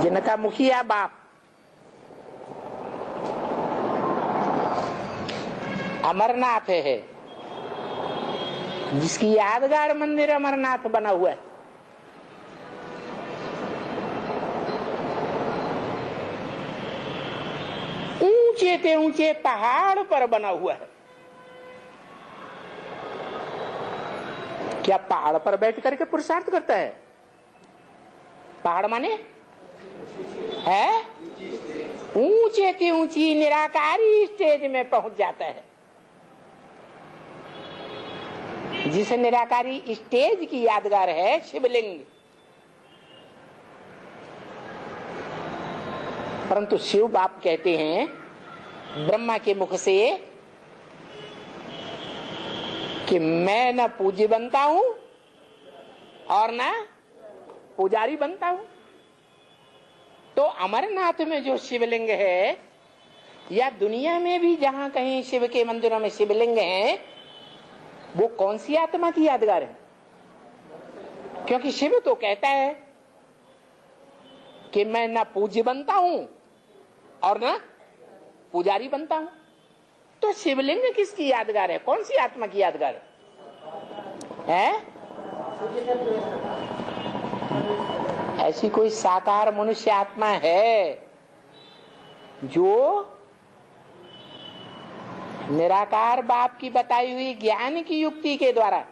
जिनका मुखिया बाप अमरनाथ है, जिसकी यादगार मंदिर अमरनाथ बना हुआ है। ऊंचे से ऊंचे पहाड़ पर बना हुआ है। क्या पहाड़ पर बैठ करके पुरुषार्थ करता है? पहाड़ माने है ऊंचे की ऊंची निराकारी स्टेज में पहुंच जाता है। जिस निराकारी स्टेज की यादगार है शिवलिंग। परंतु शिव बाप कहते हैं ब्रह्मा के मुख से कि मैं न पूज्य बनता हूं और न पुजारी बनता हूं। तो अमरनाथ में जो शिवलिंग है, या दुनिया में भी जहां कहीं शिव के मंदिरों में शिवलिंग है, वो कौन सी आत्मा की यादगार है? क्योंकि शिव तो कहता है कि मैं न पूज्य बनता हूं और न पुजारी बनता हूं। तो शिवलिंग किसकी यादगार है? कौन सी आत्मा की यादगार है? ऐसी कोई साकार मनुष्य आत्मा है जो निराकार बाप की बताई हुई ज्ञान की युक्ति के द्वारा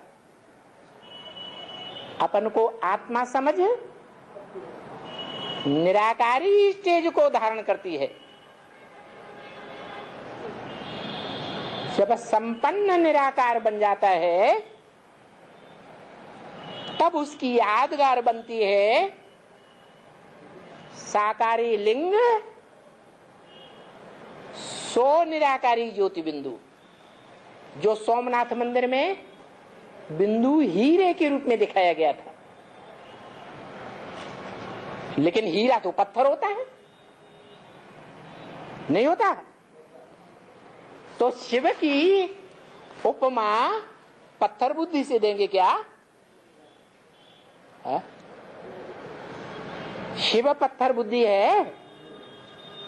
अपन को आत्मा समझ निराकारी स्टेज को धारण करती है। जब संपन्न निराकार बन जाता है तब उसकी यादगार बनती है साकारी लिंग, सो निराकारी ज्योति बिंदु, जो सोमनाथ मंदिर में बिंदु हीरे के रूप में दिखाया गया था। लेकिन हीरा तो पत्थर होता है, नहीं होता। तो शिव की उपमा पत्थर बुद्धि से देंगे क्या? है? शिव पत्थर बुद्धि है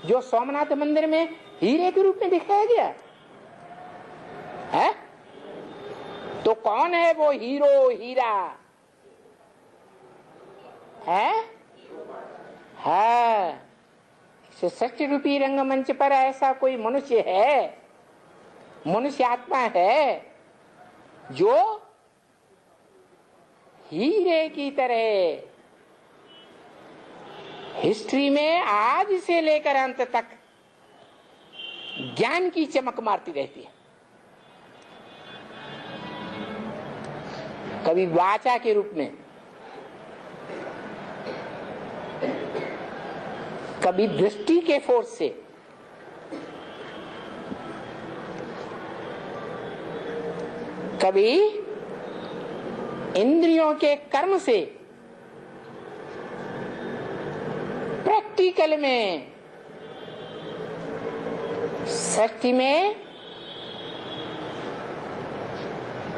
जो सोमनाथ मंदिर में हीरे के रूप में दिखाया गया है। तो कौन है वो हीरो हीरा? है सत्य रूपी रंगमंच पर ऐसा कोई मनुष्य है, मनुष्य आत्मा है जो हीरे की तरह हिस्ट्री में आज से लेकर अंत तक ज्ञान की चमक मारती रहती है। कभी वाचा के रूप में, कभी दृष्टि के फोर्स से, कभी इंद्रियों के कर्म से, प्रैक्टिकल में, सृष्टि में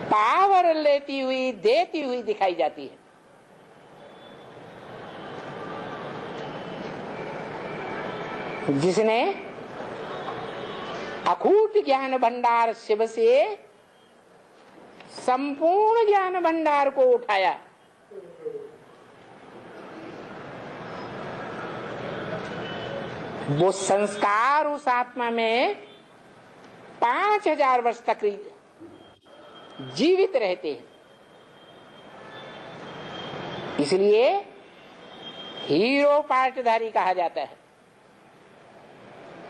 पावर लेती हुई, देती हुई दिखाई जाती है। जिसने अखूट ज्ञान भंडार शिव से संपूर्ण ज्ञान भंडार को उठाया। वो संस्कार उस आत्मा में 5000 वर्ष तक जीवित रहते हैं। इसलिए हीरो पार्टधारी कहा जाता है।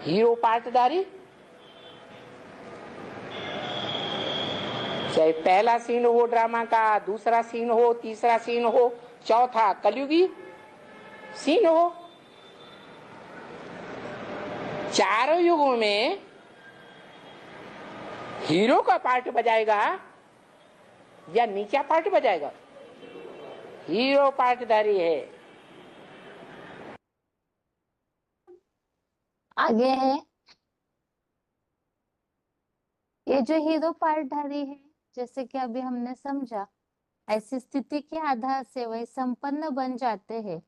हीरो पार्टधारी, चाहे पहला सीन हो ड्रामा का, दूसरा सीन हो, तीसरा सीन हो, चौथा कलयुगी सीन हो, चारों युगों में हीरो का पार्ट बजाएगा या नीचा पार्ट बजाएगा? हीरो पार्टधारी है।
आगे है, ये जो हीरो पार्टधारी है, जैसे कि अभी हमने समझा, ऐसी स्थिति के आधार से वह संपन्न बन जाते हैं।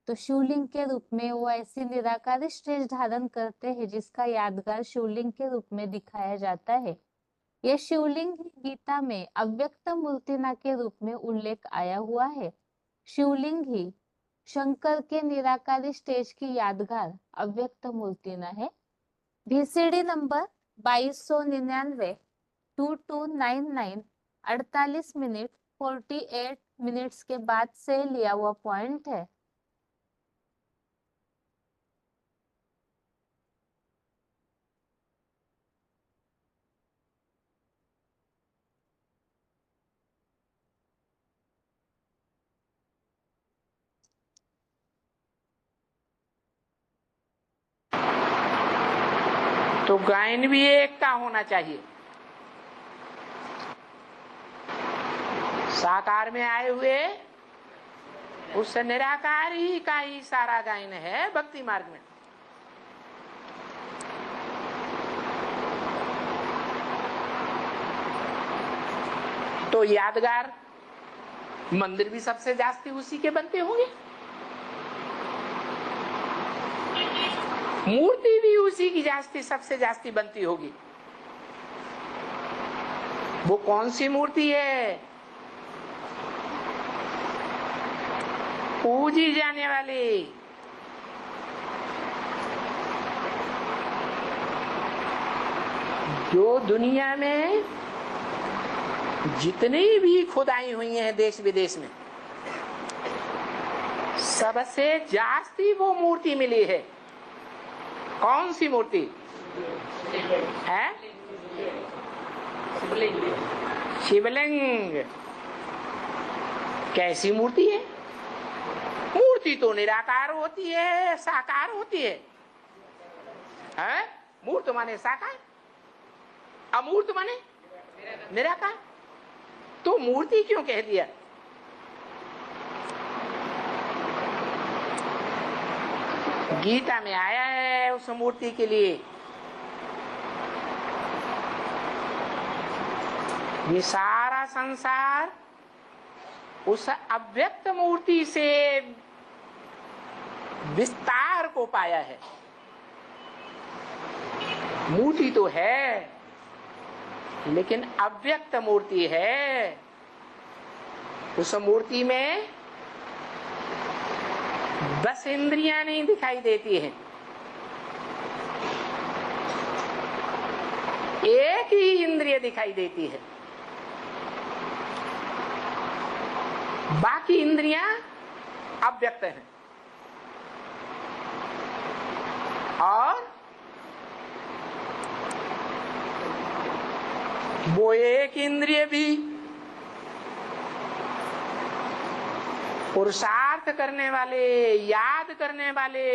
तो शिवलिंग के रूप में वो ऐसी निराकारी स्टेज धारण करते हैं जिसका यादगार शिवलिंग के रूप में दिखाया जाता है। यह शिवलिंग ही गीता में अव्यक्त मूर्तिना के रूप में उल्लेख आया हुआ है। शिवलिंग ही शंकर के निराकारी स्टेज की यादगार अव्यक्त मूर्तिना है। VCD नंबर 2299 2299 48 मिनट 48 मिनट्स के बाद से लिया हुआ पॉइंट है।
तो गायन भी एक का होना चाहिए। साकार में आए हुए उस निराकार ही का ही सारा गायन है भक्ति मार्ग में। तो यादगार मंदिर भी सबसे जास्ती उसी के बनते होंगे, मूर्ति भी उसी की जास्ती सबसे जास्ती बनती होगी। वो कौन सी मूर्ति है? पूजी जाने वाली। जो दुनिया में जितनी भी खुदाई हुई हैं देश विदेश में, सबसे जास्ती वो मूर्ति मिली है। कौन सी मूर्ति है? शिवलिंग। कैसी मूर्ति है? मूर्ति तो निराकार होती है, साकार होती है। मूर्त माने साकार, अमूर्त माने निराकार। तो मूर्ति क्यों कह दिया? गीता में आया है उस मूर्ति के लिए। ये सारा संसार उस अव्यक्त मूर्ति से विस्तार को पाया है। मूर्ति तो है लेकिन अव्यक्त मूर्ति है। उस मूर्ति में 10 इंद्रियां नहीं दिखाई देती हैं, एक ही इंद्रिय दिखाई देती है। बाकी इंद्रियां अव्यक्त हैं और वो एक इंद्रिय भी पुरुषार्थ करने वाले, याद करने वाले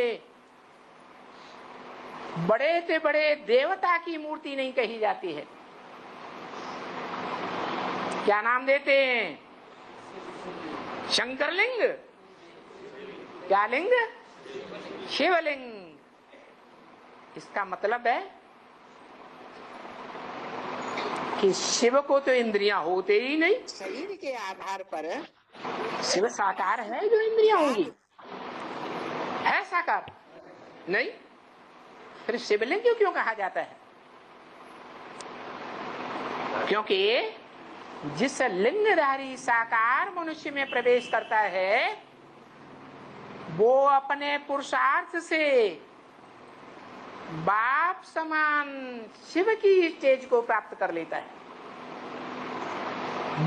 बड़े से बड़े देवता की मूर्ति नहीं कही जाती है। क्या नाम देते हैं? शंकरलिंग। क्या लिंग? शिवलिंग। इसका मतलब है कि शिव को तो इंद्रियां होते ही नहीं। शरीर के आधार पर शिव साकार है जो इंद्रियां होंगी? है साकार? नहीं। फिर शिवलिंग क्यों कहा जाता है? क्योंकि जिस लिंगधारी साकार मनुष्य में प्रवेश करता है वो अपने पुरुषार्थ से बाप समान शिव की स्टेज को प्राप्त कर लेता है।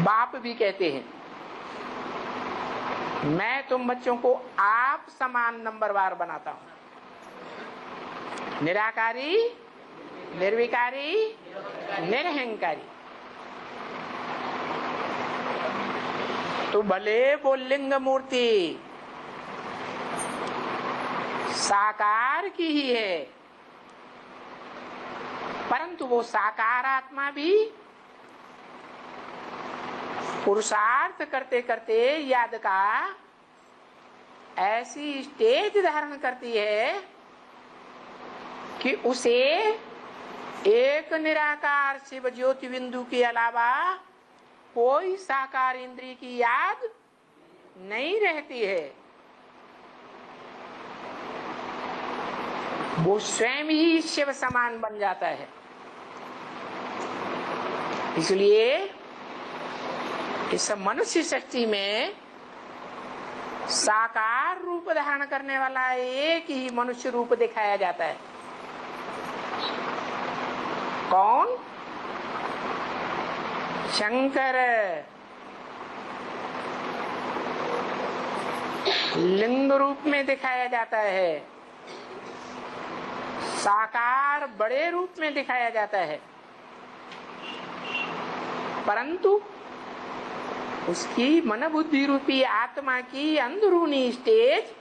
बाप भी कहते हैं मैं तुम बच्चों को आप समान नंबरवार बनाता हूं, निराकारी, निर्विकारी, निरहंकारी। तो भले वो लिंग मूर्ति साकार की ही है, परंतु वो साकार आत्मा भी पुरुषार्थ करते करते याद का ऐसी स्टेज धारण करती है कि उसे एक निराकार शिव ज्योति बिंदु के अलावा कोई साकार इंद्रिय की याद नहीं रहती है। वो स्वयं ही शिव समान बन जाता है। इसलिए इस मनुष्य सृष्टि में साकार रूप धारण करने वाला एक ही मनुष्य रूप दिखाया जाता है। कौन? शंकर। लिंग रूप में दिखाया जाता है, साकार बड़े रूप में दिखाया जाता है, परंतु उसकी मन बुद्धि रूपी आत्मा की अंदरूनी स्टेज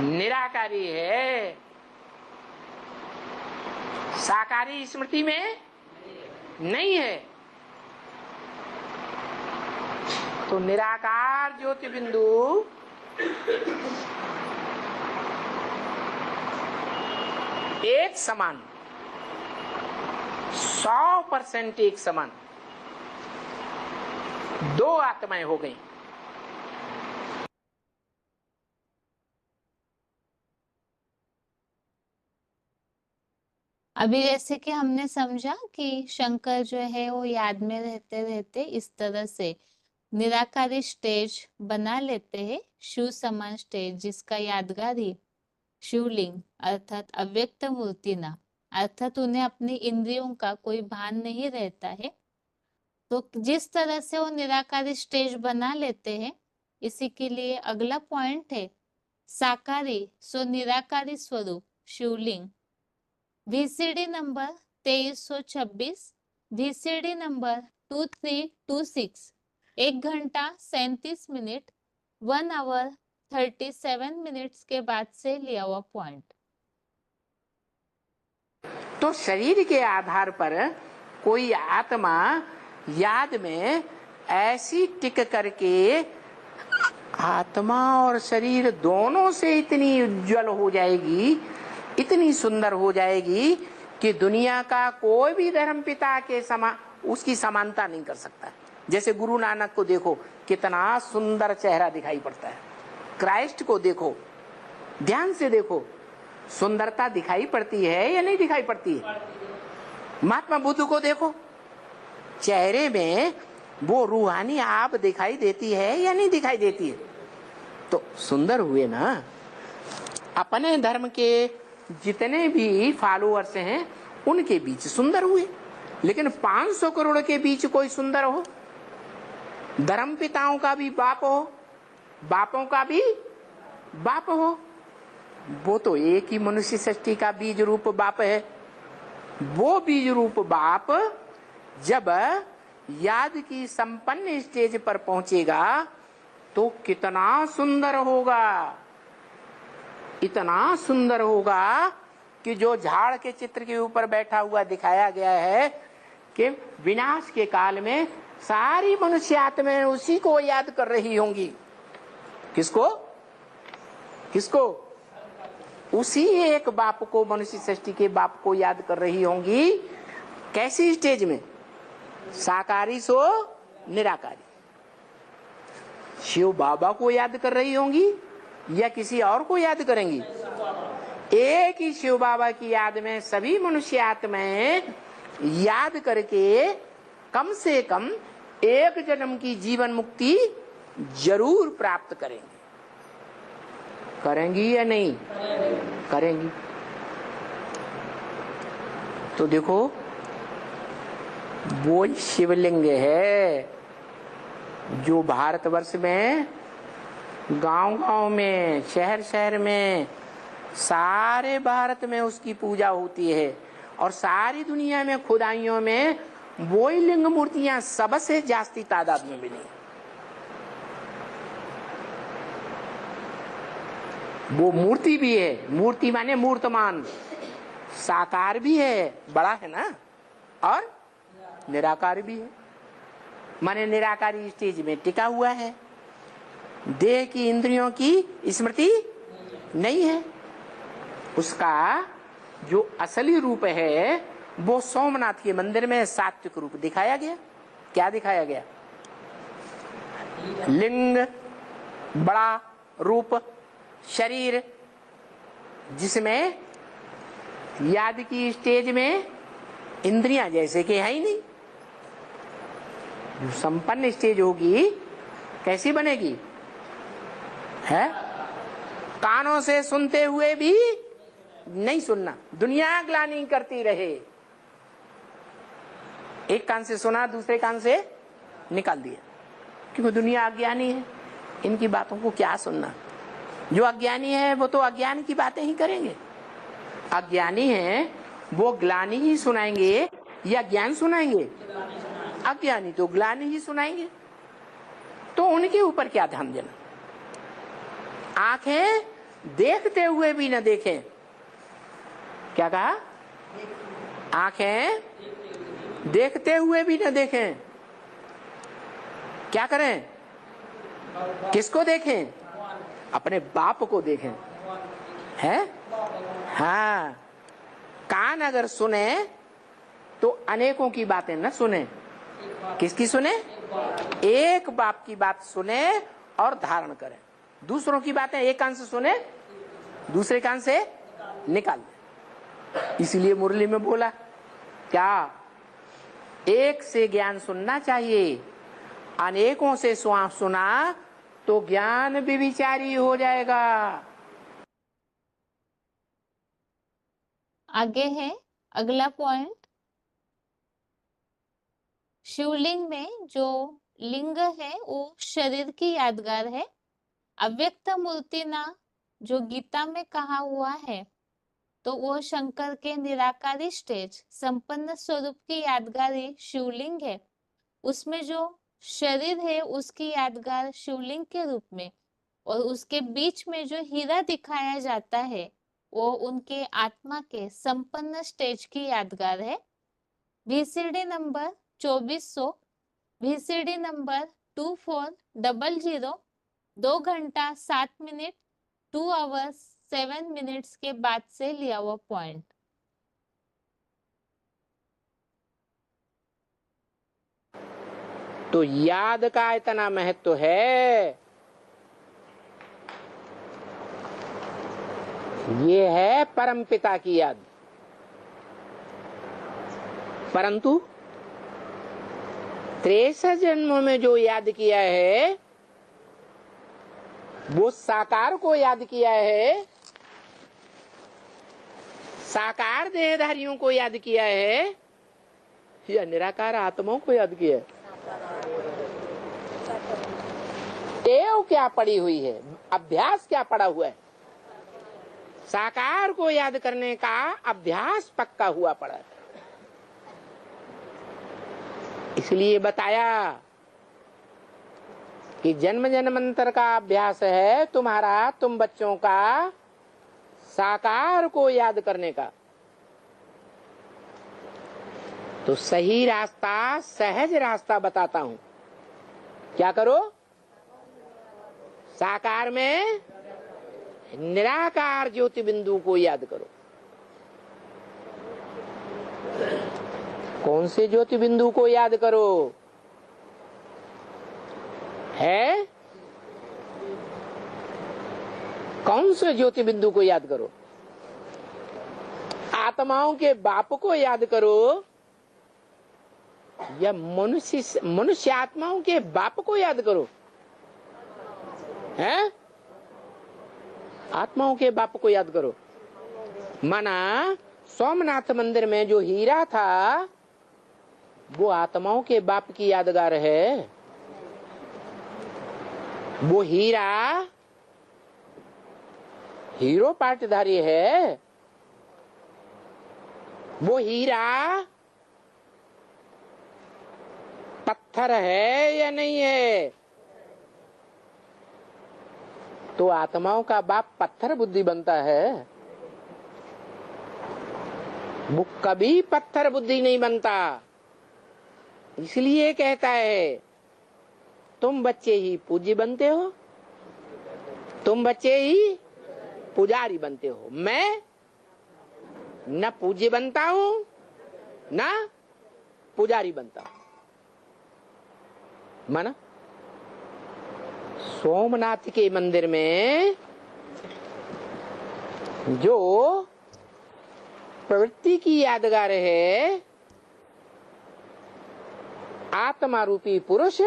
निराकारी है, साकारी स्मृति में नहीं है। तो निराकार ज्योति बिंदु एक समान, 100% एक समान दो आत्माएं हो गई।
अभी जैसे कि हमने समझा कि शंकर जो है वो याद में रहते रहते इस तरह से निराकारी स्टेज बना लेते हैं, शिव समान स्टेज, जिसका यादगारी शिवलिंग अर्थात अव्यक्त मूर्ति ना, अर्थात उन्हें अपनी इंद्रियों का कोई भान नहीं रहता है। तो जिस तरह से वो निराकारी स्टेज बना लेते हैं, इसी के लिए अगला पॉइंट है साकारी सो निराकारी स्वरूप शिवलिंग। VCD नंबर 2326, VCD नंबर 2326, 1 घंटा 37 मिनट 1 आवर 37 मिनट्स के बाद से लिया हुआ पॉइंट।
तो शरीर के आधार पर कोई आत्मा याद में ऐसी टिक करके आत्मा और शरीर दोनों से इतनी उज्जवल हो जाएगी, इतनी सुंदर हो जाएगी कि दुनिया का कोई भी धर्म पिता के उसकी समानता नहीं कर सकता। जैसे गुरु नानक को देखो, कितना सुंदर चेहरा दिखाई पड़ता है। क्राइस्ट को देखो, ध्यान से देखो, सुंदरता दिखाई पड़ती है या नहीं दिखाई पड़ती है? महात्मा बुद्ध को देखो, चेहरे में वो रूहानी आप दिखाई देती है या नहीं दिखाई देती है? तो सुंदर हुए ना। अपने धर्म के जितने भी फॉलोअर्स हैं उनके बीच सुंदर हुए, लेकिन 500 करोड़ के बीच कोई सुंदर हो, धर्म पिताओं का भी बाप हो, बापों का भी बाप हो, वो तो एक ही मनुष्य सृष्टि का बीज रूप बाप है। वो बीज रूप बाप जब याद की संपन्न स्टेज पर पहुंचेगा तो कितना सुंदर होगा, इतना सुंदर होगा कि जो झाड़ के चित्र के ऊपर बैठा हुआ दिखाया गया है कि विनाश के काल में सारी मनुष्य आत्माएं उसी को याद कर रही होंगी। किसको? किसको? उसी एक बाप को, मनुष्य सृष्टि के बाप को याद कर रही होंगी। कैसी स्टेज में? साकारी सो निराकारी। शिव बाबा को याद कर रही होंगी या किसी और को याद करेंगी? एक ही शिव बाबा की याद में सभी मनुष्य आत्माएं याद करके कम से कम एक जन्म की जीवन मुक्ति जरूर प्राप्त करेंगे। करेंगी या नहीं? करेंगी। तो देखो, वो शिवलिंग है जो भारतवर्ष में गांव-गांव में, शहर-शहर में, सारे भारत में उसकी पूजा होती है और सारी दुनिया में खुदाइयों में वो ही लिंग मूर्तियां सबसे जास्ती तादाद में मिली। वो मूर्ति भी है, मूर्ति माने मूर्तमान, साकार भी है, बड़ा है ना, और निराकार भी है, माने निराकारी स्टेज में टिका हुआ है। देह की इंद्रियों की स्मृति नहीं है। उसका जो असली रूप है वो सोमनाथ के मंदिर में सात्विक रूप दिखाया गया। क्या दिखाया गया? लिंग, बड़ा रूप, शरीर, जिसमें याद की स्टेज में इंद्रियां जैसे कि है ही नहीं। जो संपन्न स्टेज होगी कैसी बनेगी? है कानों से सुनते हुए भी नहीं सुनना, दुनिया ग्लानि करती रहे। एक कान से सुना, दूसरे कान से निकाल दिया, क्योंकि दुनिया अज्ञानी है, इनकी बातों को क्या सुनना। जो अज्ञानी है वो तो अज्ञान की बातें ही करेंगे। अज्ञानी है वो ग्लानि ही सुनाएंगे या ज्ञान सुनाएंगे? अज्ञानी तो ग्लानि ही सुनाएंगे। तो उनके ऊपर क्या ध्यान देना? आंखें देखते हुए भी न देखें। क्या कहा? आंखें देखते हुए भी न देखें। क्या करें? किसको देखें? अपने बाप को देखें। है? हाँ। कान अगर सुने तो अनेकों की बातें न सुने। किसकी सुने? एक बाप की बात सुने और धारण करें। दूसरों की बातें एक कान से सुने, दूसरे कान से निकाल दे। इसलिए मुरली में बोला क्या? एक से ज्ञान सुनना चाहिए, अनेकों से सुना तो ज्ञान व्यभिचारी हो जाएगा।
आगे है अगला पॉइंट। शिवलिंग में जो लिंग है वो शरीर की यादगार है। अव्यक्त मूर्ति ना जो गीता में कहा हुआ है, तो वो शंकर के निराकारी स्टेज संपन्न स्वरूप की यादगारी शिवलिंग है। उसमें जो शरीर है उसकी यादगार शिवलिंग के रूप में, और उसके बीच में जो हीरा दिखाया जाता है वो उनके आत्मा के संपन्न स्टेज की यादगार है। VCD नंबर 2400, VCD नंबर 2400 2 घंटा 7 मिनट 2 hours 7 minutes के बाद से लिया हुआ पॉइंट।
तो याद का इतना महत्व है, ये है परमपिता की याद। परंतु 63 जन्मों में जो याद किया है वो साकार को याद किया है, साकार देहधारियों को याद किया है या निराकार आत्माओं को याद किया है? टेव क्या पड़ी हुई है, अभ्यास क्या पड़ा हुआ है? साकार को याद करने का अभ्यास पक्का हुआ पड़ा है। इसलिए बताया कि जन्म जन्मांतर का अभ्यास है तुम्हारा, तुम बच्चों का, साकार को याद करने का। तो सही रास्ता, सहज रास्ता बताता हूं। क्या करो? साकार में निराकार ज्योति बिंदु को याद करो। कौन से ज्योति बिंदु को याद करो? है? कौन से ज्योति बिंदु को याद करो? आत्माओं के बाप को याद करो या मनुष्य आत्माओं के बाप को याद करो? हैं? आत्माओं के बाप को याद करो। माना सोमनाथ मंदिर में जो हीरा था वो आत्माओं के बाप की यादगार है। वो हीरा हीरो पाटधारी है। वो हीरा पत्थर है या नहीं है? तो आत्माओं का बाप पत्थर बुद्धि बनता है, वो कभी पत्थर बुद्धि नहीं बनता। इसलिए कहता है तुम बच्चे ही पूज्य बनते हो, तुम बच्चे ही पुजारी बनते हो। मैं न पूज्य बनता हूं न पुजारी बनता हूं। माना सोमनाथ के मंदिर में जो प्रवृत्ति की यादगार है, आत्मा रूपी पुरुष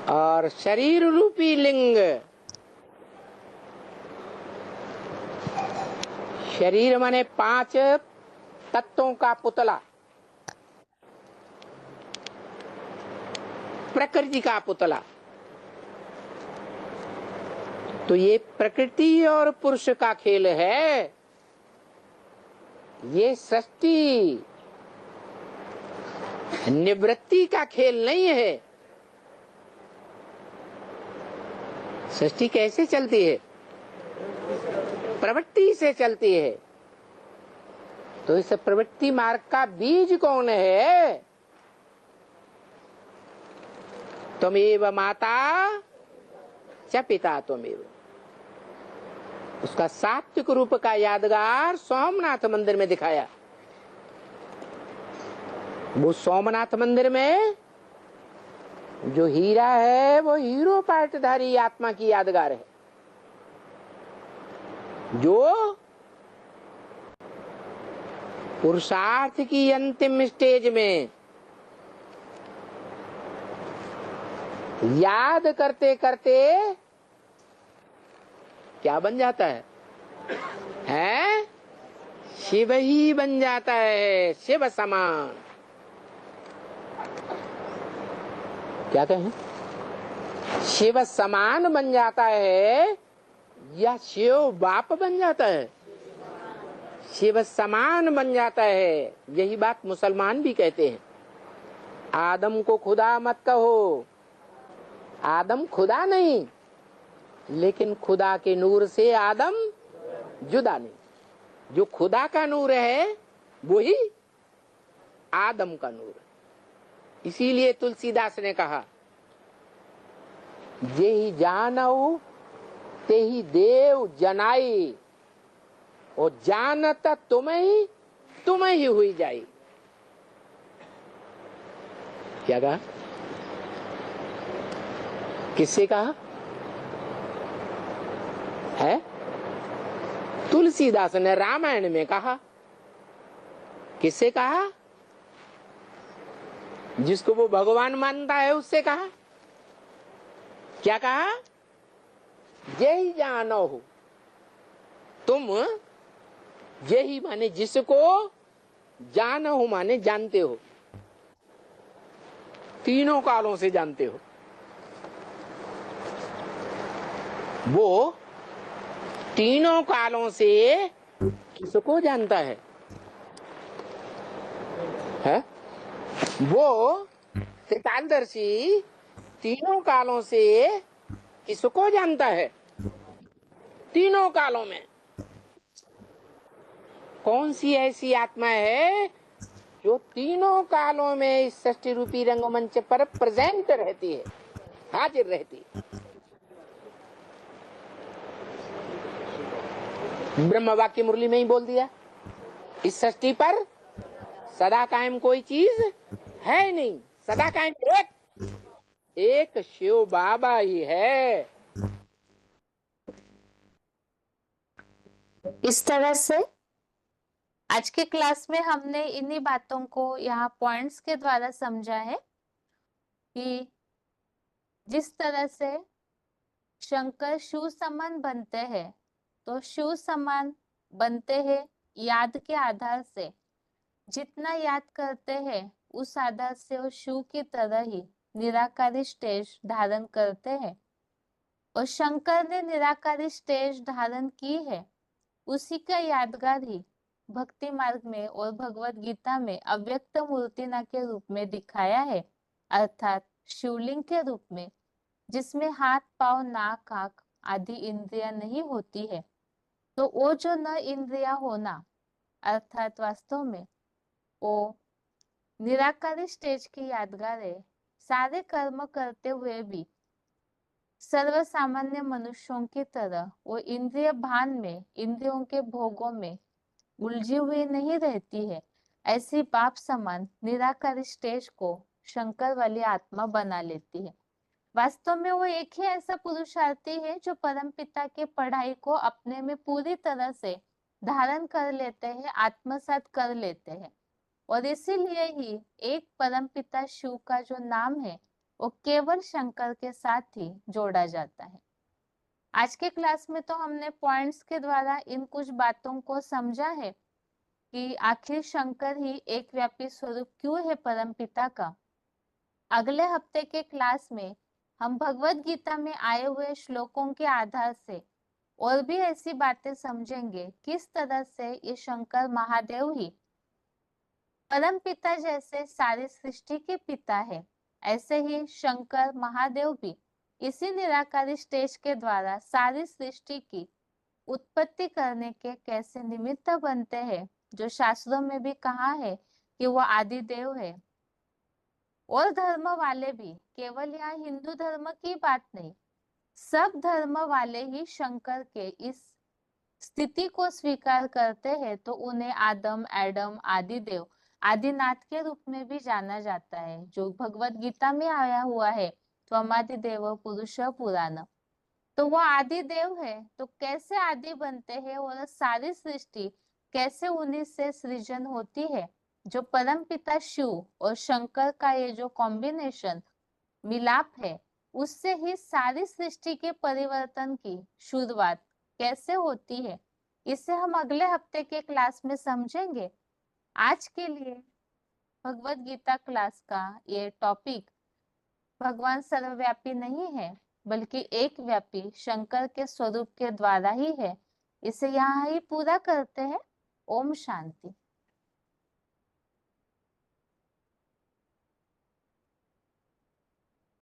और शरीर रूपी लिंग। शरीर माने 5 तत्वों का पुतला, प्रकृति का पुतला। तो ये प्रकृति और पुरुष का खेल है। ये सृष्टि निवृत्ति का खेल नहीं है। सृष्टि कैसे चलती है? प्रवृत्ति से चलती है। तो इस प्रवृत्ति मार्ग का बीज कौन है? त्वमेव माता च पिता त्वमेव। उसका सात्विक रूप का यादगार सोमनाथ मंदिर में दिखाया। वो सोमनाथ मंदिर में जो हीरा है वो हीरो पाटधारी आत्मा की यादगार है, जो पुरुषार्थ की अंतिम स्टेज में याद करते करते क्या बन जाता है? हैं? शिव ही बन जाता है, शिव समान। क्या कहें? शिव समान बन जाता है या शिव बाप बन जाता है? शिव समान बन जाता है। यही बात मुसलमान भी कहते हैं। आदम को खुदा मत कहो। आदम खुदा नहीं, लेकिन खुदा के नूर से आदम जुदा नहीं। जो खुदा का नूर है वही आदम का नूर है। इसीलिए तुलसीदास ने कहा, जे ही जानऊ ते ही देव जनाई, और जानत तुम ही हुई जाई। क्या कहा? किससे कहा है? तुलसीदास ने रामायण में कहा। किससे कहा? जिसको वो भगवान मानता है उससे कहा। क्या कहा? यही जानो हो तुम। यही माने जिसको, जानो हो माने जानते हो, तीनों कालों से जानते हो। वो तीनों कालों से किसको जानता है? वो त्रिकालदर्शी तीनों कालों से किसको जानता है? तीनों कालों में कौन सी ऐसी आत्मा है जो तीनों कालों में इस सृष्टि रूपी रंगमंच पर प्रेजेंट रहती है, हाजिर रहती है? ब्रह्म वाक्य मुरली में ही बोल दिया, इस सृष्टि पर सदा कायम कोई चीज है नहीं। सदा कायम एक शिव बाबा ही है।
इस तरह से आज के क्लास में हमने इन्हीं बातों को यहाँ पॉइंट्स के द्वारा समझा है कि जिस तरह से शंकर शिव समान बनते हैं, तो शिव समान बनते हैं याद के आधार से। जितना याद करते हैं उस आधार से वो शिव की तरह ही निराकारी स्टेज धारण करते हैं। और शंकर ने निराकारी स्टेज धारण की है, उसी का यादगार ही भक्ति मार्ग में और भगवत गीता में अव्यक्त मूर्तिना के रूप में दिखाया है, अर्थात शिवलिंग के रूप में, जिसमें हाथ पांव नाक आंख आदि इंद्रियां नहीं होती है। तो वो जो न इंद्रिया होना अर्थात वास्तव में वो निराकारी स्टेज की यादगार है। सारे कर्म करते हुए भी सर्व सामान्य मनुष्यों की तरह वो इंद्रिय भान में, इंद्रियों के भोगों में उलझी हुई नहीं रहती है। ऐसी बाप समान निराकारी स्टेज को शंकर वाली आत्मा बना लेती है। वास्तव में वो एक ही ऐसा पुरुषार्थी है जो परमपिता के पढ़ाई को अपने में पूरी तरह से धारण कर लेते हैं, आत्मसात कर लेते हैं। और इसीलिए ही एक परमपिता शिव का जो नाम है वो केवल शंकर के साथ ही जोड़ा जाता है। आज के क्लास में तो हमने पॉइंट्स के द्वारा इन कुछ बातों को समझा है कि आखिर शंकर ही एक व्यापी स्वरूप क्यों है परमपिता का। अगले हफ्ते के क्लास में हम भगवत गीता में आए हुए श्लोकों के आधार से और भी ऐसी बातें समझेंगे, किस तरह से ये शंकर महादेव ही परम पिता जैसे सारी सृष्टि के पिता है, ऐसे ही शंकर महादेव भी इसी निराकारी स्टेज के द्वारा सारी सृष्टि की उत्पत्ति करने के कैसे निमित्त बनते हैं, जो शास्त्रों में भी कहा है कि वो आदि देव है। और धर्म वाले भी, केवल यहाँ हिंदू धर्म की बात नहीं, सब धर्म वाले ही शंकर के इस स्थिति को स्वीकार करते हैं, तो उन्हें आदम एडम आदि देव आदिनाथ के रूप में भी जाना जाता है, जो भगवत गीता में आया हुआ है त्वमादि देव पुरुष पुराण। तो वो आदि देव है, तो कैसे आदि बनते हैं और सारी सृष्टि कैसे उन्हीं से सृजन होती है। जो परम पिता शिव और शंकर का ये जो कॉम्बिनेशन मिलाप है, उससे ही सारी सृष्टि के परिवर्तन की शुरुआत कैसे होती है, इसे हम अगले हफ्ते के क्लास में समझेंगे। आज के लिए भगवत गीता क्लास का ये टॉपिक भगवान सर्वव्यापी नहीं है, बल्कि एक व्यापी शंकर के स्वरूप के द्वारा ही है, इसे यहाँ ही पूरा करते हैं। ओम शांति।